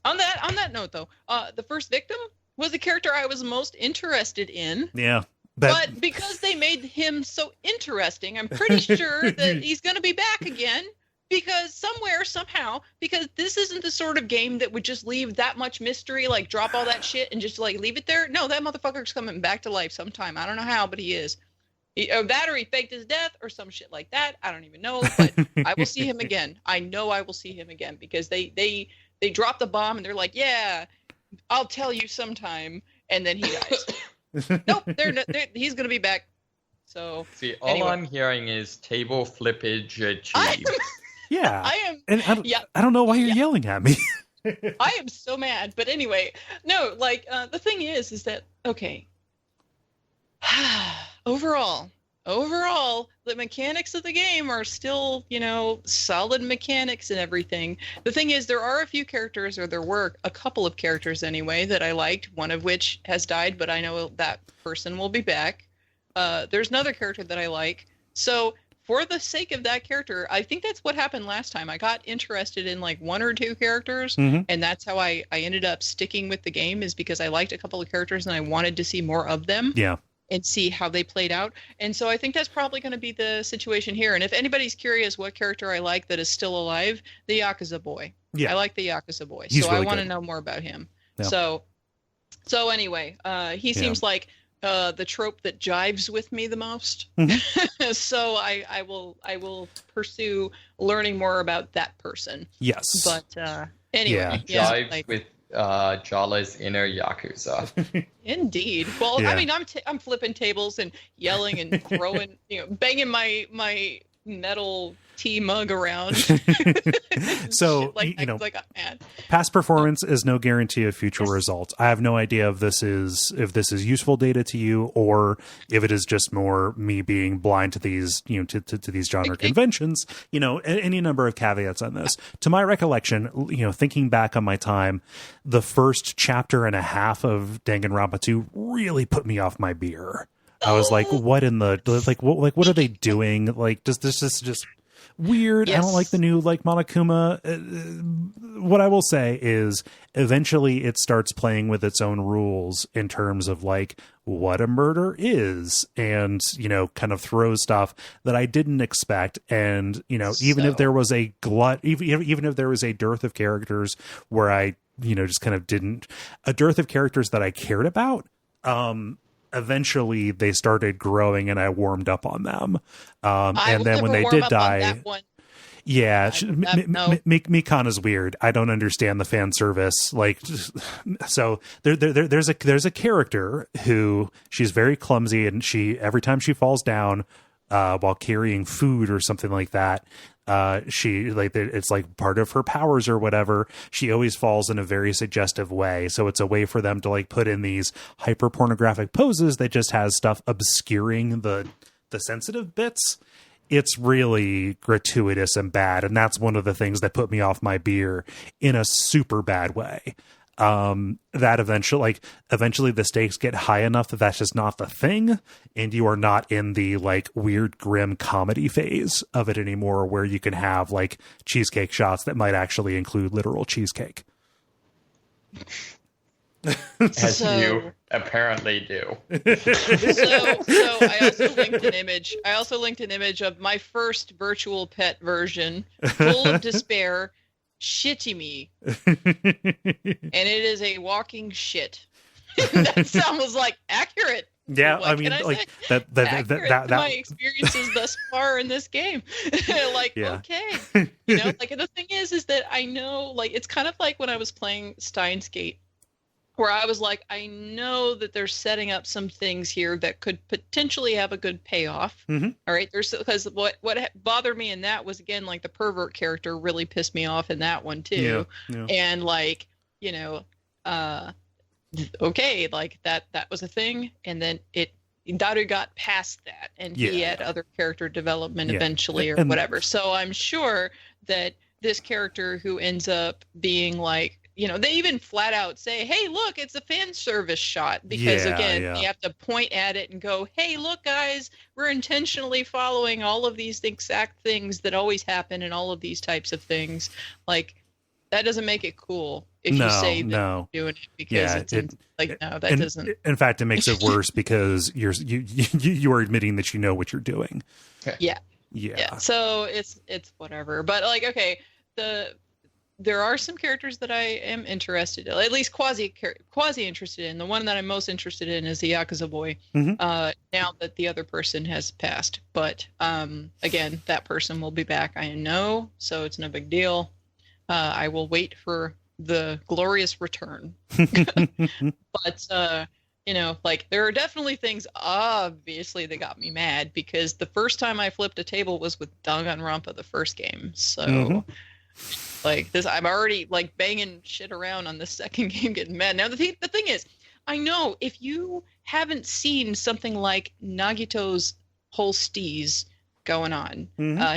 on that note though, the first victim was the character I was most interested in. Yeah. But because they made him so interesting, I'm pretty sure that he's going to be back again. Because somehow, because this isn't the sort of game that would just leave that much mystery, like drop all that shit and just like leave it there. No, that motherfucker's coming back to life sometime. I don't know how, but he is. That or he faked his death or some shit like that. I don't even know, but I will see him again. I know I will see him again because they dropped the bomb and they're like, yeah, I'll tell you sometime, and then he dies. Nope, he's gonna be back. So see, all I'm hearing is table flippage achieved. Yeah, I am. And I don't know why you're yelling at me. I am so mad, but anyway, no. Like the thing is that okay. Overall, the mechanics of the game are still, solid mechanics and everything. The thing is, there are a few characters, or there were a couple of characters anyway, that I liked, one of which has died, but I know that person will be back. There's another character that I like. So for the sake of that character, I think that's what happened last time. I got interested in like one or two characters, and that's how I ended up sticking with the game, is because I liked a couple of characters and I wanted to see more of them. Yeah. And see how they played out. And so I think that's probably going to be the situation here. And if anybody's curious what character I like that is still alive, the Yakuza boy. Yeah. I like the Yakuza boy. He's so really I want to good. know more about him. Yeah. So anyway, he seems like the trope that jives with me the most. So I will pursue learning more about that person. Yes. But anyway. Jives with Jala's inner Yakuza. Indeed. Well, I mean, I'm flipping tables and yelling and throwing, banging my metal tea mug around. So, like I'm mad. Past performance is no guarantee of future results. I have no idea if this is useful data to you, or if it is just more me being blind to these, to these genre conventions. Any number of caveats on this. To my recollection, thinking back on my time, the first chapter and a half of Danganronpa 2 really put me off my beer. I was like, what in the what are they doing? Like, this is just weird. Yes. I don't like the new Monokuma. What I will say is eventually it starts playing with its own rules in terms of what a murder is, and kind of throws stuff that I didn't expect. And even if there was a glut, even if there was a dearth of characters where I just kind of didn't, a dearth of characters that I cared about, eventually they started growing and I warmed up on them. And then when they did die, Mikana's weird. I don't understand the fan service. So there's a character who, she's very clumsy, and every time she falls down while carrying food or something like that, it's like part of her powers or whatever, she always falls in a very suggestive way. So it's a way for them to put in these hyper pornographic poses that just has stuff obscuring the sensitive bits. It's really gratuitous and bad, and that's one of the things that put me off my beer in a super bad way. That eventually the stakes get high enough that that's just not the thing, and you are not in the weird grim comedy phase of it anymore, where you can have cheesecake shots that might actually include literal cheesecake. As you apparently do. So I also linked an image of my first virtual pet version, full of despair, shitty me, and it is a walking shit. That sounds accurate. Yeah, what I mean, that my experiences thus far in this game. Okay, the thing is that I know, it's kind of like when I was playing Steins Gate, where I was like, I know that they're setting up some things here that could potentially have a good payoff. All right, because what bothered me in that was, again, the pervert character really pissed me off in that one too. Yeah. And okay, that was a thing, and then Daru got past that, and he had other character development eventually, or whatever. So I'm sure that this character who ends up being they even flat out say, hey, look, it's a fan service shot, because you have to point at it and go, hey, look, guys, we're intentionally following all of these exact things that always happen in all of these types of things. That doesn't make it cool. if you say that no. you're doing it because that doesn't. In fact, it makes it worse because you are admitting that you know what you're doing. Yeah. Yeah. So it's whatever. But like, okay, there are some characters that I am interested in, at least quasi interested in. The one that I'm most interested in is the Yakuza boy. Mm-hmm. Now that the other person has passed, but again, that person will be back. I know, so it's no big deal. I will wait for the glorious return. But like there are definitely things obviously that got me mad because the first time I flipped a table was with Danganronpa, the first game. So like this, I'm already like banging shit around on the second game, getting mad. Now the thing is, I know if you haven't seen something like Nagito's whole steez going on,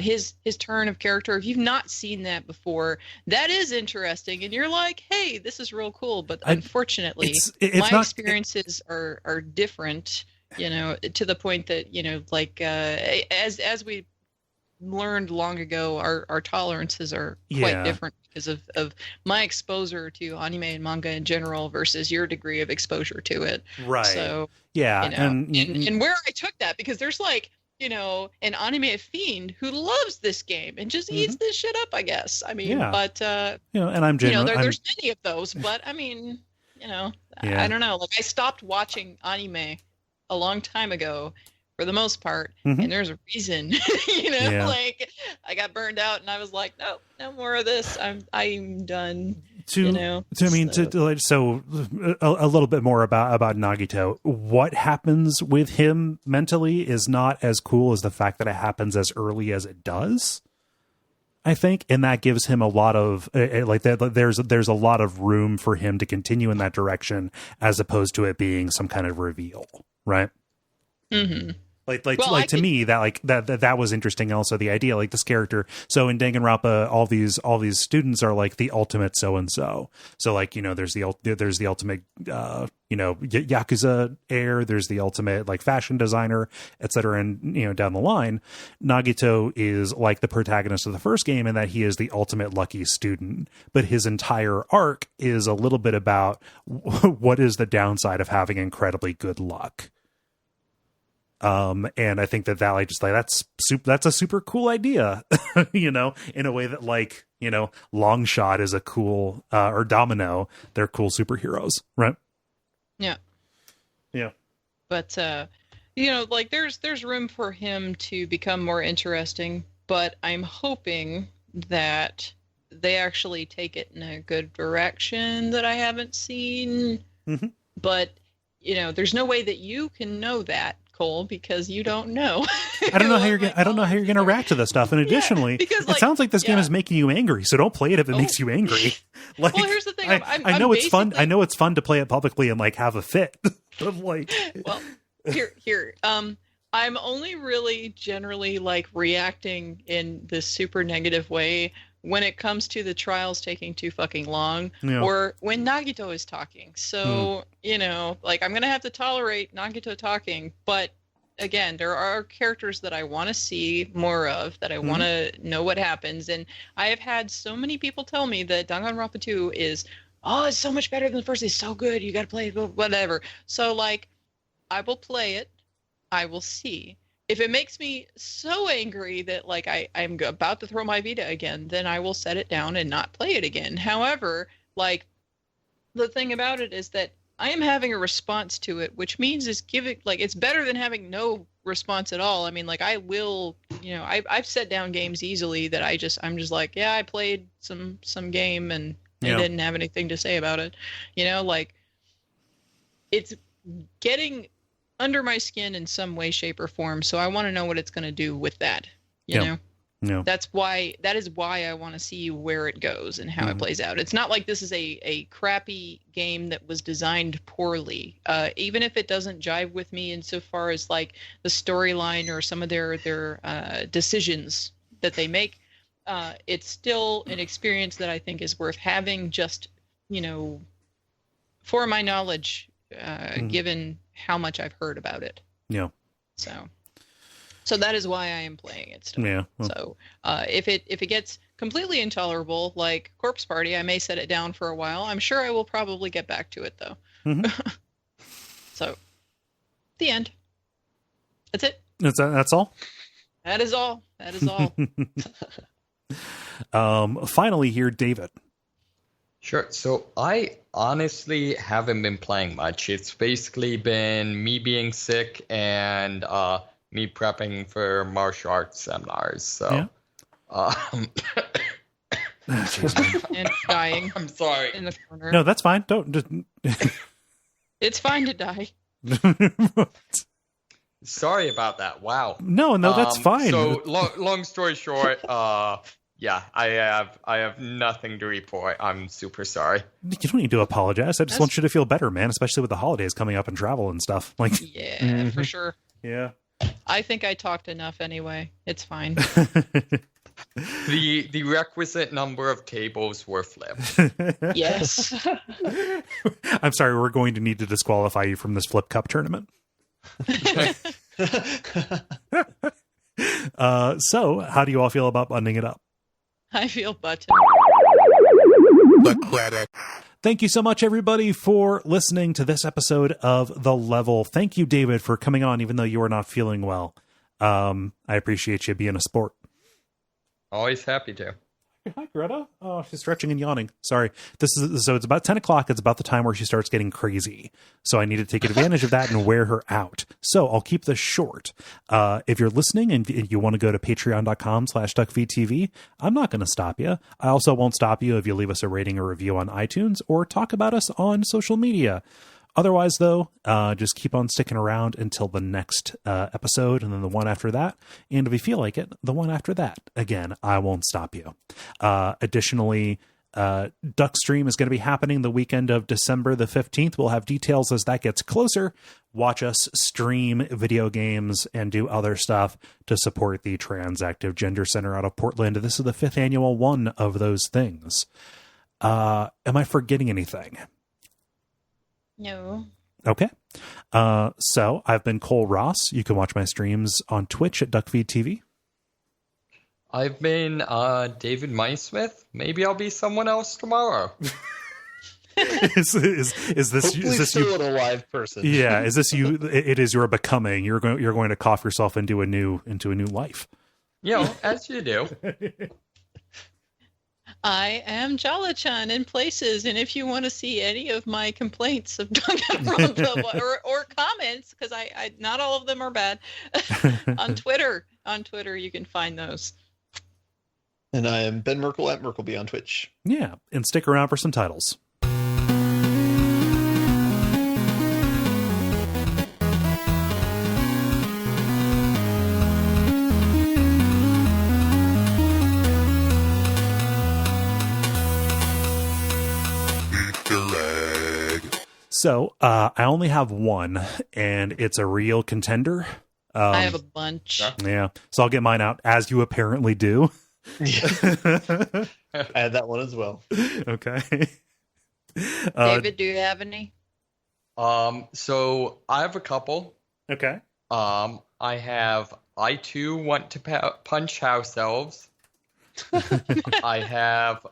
his turn of character, if you've not seen that before, that is interesting, and you're like, hey, this is real cool. But unfortunately, my experiences are different, to the point that like as we learned long ago, our tolerances are quite different because of my exposure to anime and manga in general versus your degree of exposure to it. Right. So and where I took that, because there's like an anime fiend who loves this game and just eats this shit up, I guess. I mean, but and I'm there's many of those, but I mean, I don't know. Like I stopped watching anime a long time ago for the most part, and there's a reason. Like I got burned out and I was like, no more of this. I'm done. So a little bit more about Nagito. What happens with him mentally is not as cool as the fact that it happens as early as it does, I think, and that gives him a lot of there's a lot of room for him to continue in that direction as opposed to it being some kind of reveal, right? To me that was interesting. Also, the idea, like this character. So in Danganronpa, all these students are like the ultimate so and so. So like there's the ultimate Yakuza heir. There's the ultimate like fashion designer, etc. And down the line, Nagito is like the protagonist of the first game in that he is the ultimate lucky student. But his entire arc is a little bit about what is the downside of having incredibly good luck. And I think that's a super cool idea, in a way that like, Longshot is a cool, or Domino, they're cool superheroes, right? Yeah. Yeah. But, like there's room for him to become more interesting, but I'm hoping that they actually take it in a good direction that I haven't seen. But, there's no way that you can know that, Cole, because you don't know. I don't know how you're going to react to this stuff. And additionally, it sounds like this game is making you angry. So don't play it if it makes you angry. Like, well, here's the thing. I know it's fun. I know it's fun to play it publicly and like have a fit. But like, well, here. I'm only really generally like reacting in this super negative way when it comes to the trials taking too fucking long, or when Nagito is talking. So, like I'm going to have to tolerate Nagito talking. But again, there are characters that I want to see more of, that I want to know what happens. And I have had so many people tell me that Danganronpa 2 is, it's so much better than the first. It's so good. You got to play it, whatever. So like, I will play it. I will see. If it makes me so angry that like I'm about to throw my Vita again, then I will set it down and not play it again. However, like the thing about it is that I am having a response to it, which means it's better than having no response at all. I mean, like I will, I've set down games easily that I'm just like, yeah, I played some game and I didn't have anything to say about it. Like it's getting under my skin in some way, shape, or form. So I want to know what it's going to do with that. You know? No. That is why I want to see where it goes and how it plays out. It's not like this is a crappy game that was designed poorly. Even if it doesn't jive with me insofar as like the storyline or some of their decisions that they make, it's still an experience that I think is worth having, just, for my knowledge, given how much I've heard about it. Yeah. So that is why I am playing it still. Yeah. Well. So if it gets completely intolerable, like Corpse Party, I may set it down for a while. I'm sure I will probably get back to it, though. Mm-hmm. So, the end. That's it. That's all? That is all. That is all. Finally here, David. Sure. So I honestly haven't been playing much. It's basically been me being sick and me prepping for martial arts seminars. So, And dying. I'm sorry. In the corner. No, that's fine. Don't. It's fine to die. Sorry about that. Wow. No, that's fine. So long story short, yeah, I have nothing to report. I'm super sorry. You don't need to apologize. I just want you to feel better, man, especially with the holidays coming up and travel and stuff. Like, yeah, for sure. Yeah. I think I talked enough anyway. It's fine. The requisite number of tables were flipped. Yes. I'm sorry, we're going to need to disqualify you from this Flip Cup tournament. So, how do you all feel about buttoning it up? I feel buttoned. The credit. Thank you so much, everybody, for listening to this episode of The Level. Thank you, David, for coming on, even though you are not feeling well. I appreciate you being a sport. Always happy to. Hi, Greta. Oh, she's stretching and yawning. Sorry. So it's about 10 o'clock. It's about the time where she starts getting crazy. So I need to take advantage of that and wear her out. So I'll keep this short. If you're listening and you want to go to patreon.com/Duckfeed.tv, I'm not going to stop you. I also won't stop you if you leave us a rating or review on iTunes or talk about us on social media. Otherwise, though, just keep on sticking around until the next episode and then the one after that. And if you feel like it, the one after that. Again, I won't stop you. Additionally, Duckstream is going to be happening the weekend of December the 15th. We'll have details as that gets closer. Watch us stream video games and do other stuff to support the Transactive Gender Center out of Portland. This is the 5th annual one of those things. Am I forgetting anything? No. Okay. So I've been Cole Ross. You can watch my streams on Twitch at Duckfeed.tv. I've been David Minesmith. Maybe I'll be someone else tomorrow. Is this still you? an alive person. Yeah. Is this you? It is your becoming. You're going to cough yourself into a new life. You know, as you do. I am Jala-chan in places, and if you want to see any of my complaints of Danganronpa or comments, because I not all of them are bad, on Twitter you can find those. And I am Ben Merkel at Merkleby on Twitch. Yeah, and stick around for some titles. So I only have one, and it's a real contender. I have a bunch. Yeah, so I'll get mine out, as you apparently do. I had that one as well. Okay. David, do you have any? So I have a couple. Okay. I too want to punch house elves. I have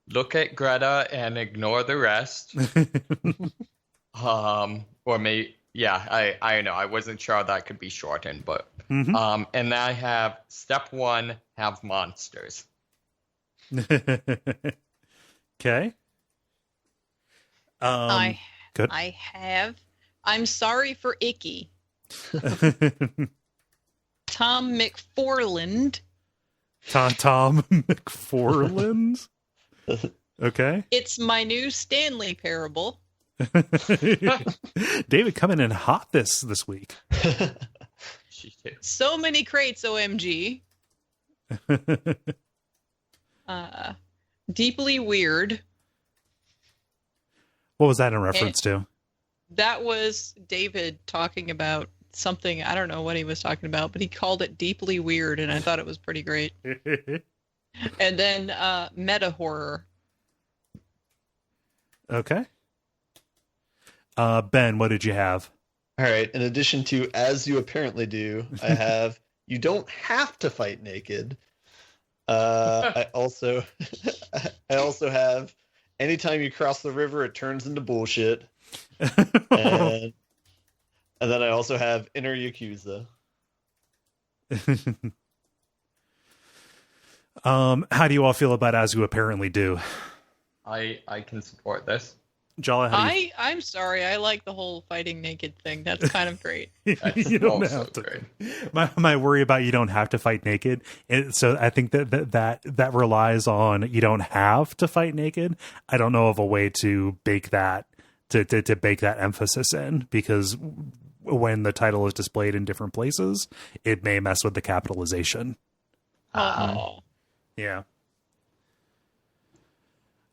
look at Greta and ignore the rest. Or maybe, yeah, I know. I wasn't sure how that could be shortened, but and then I have step 1, have monsters. Okay. Good. I have. I'm sorry for Icky. Tom McForland. Tom McForland. Okay. It's my new Stanley parable. David coming in hot this week. So many crates, OMG. Deeply weird. What was that in reference to? That was David talking about something. I don't know what he was talking about, but he called it deeply weird, and I thought it was pretty great. And then meta horror. Okay. Ben, what did you have? All right. In addition to as you apparently do, I have you don't have to fight naked. I also have anytime you cross the river, it turns into bullshit. And then I also have Inner Yakuza. How do you all feel about As You Apparently Do? I can support this. Jala, how do you... I'm sorry. I like the whole fighting naked thing. That's kind of great. You don't have to. Great. My worry about you don't have to fight naked. So I think that relies on you don't have to fight naked. I don't know of a way to bake that to bake that emphasis in, because when the title is displayed in different places, it may mess with the capitalization. Oh. Yeah.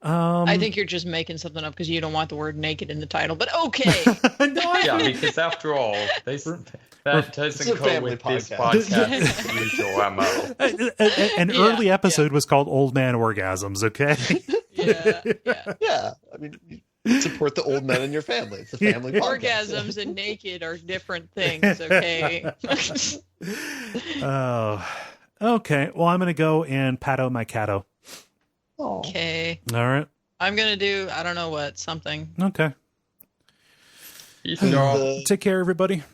I think you're just making something up because you don't want the word naked in the title, but okay. Yeah, because after all, that doesn't go with this podcast's usual MO. An early episode was called Old Man Orgasms, okay? Yeah. Yeah, I mean, you support the old men in your family. It's a family podcast. Orgasms and naked are different things, okay? Oh, okay. Well, I'm going to go and patto my catto. Okay. All right. I'm going to do, I don't know what, something. Okay. Peace, y'all. Take care, everybody.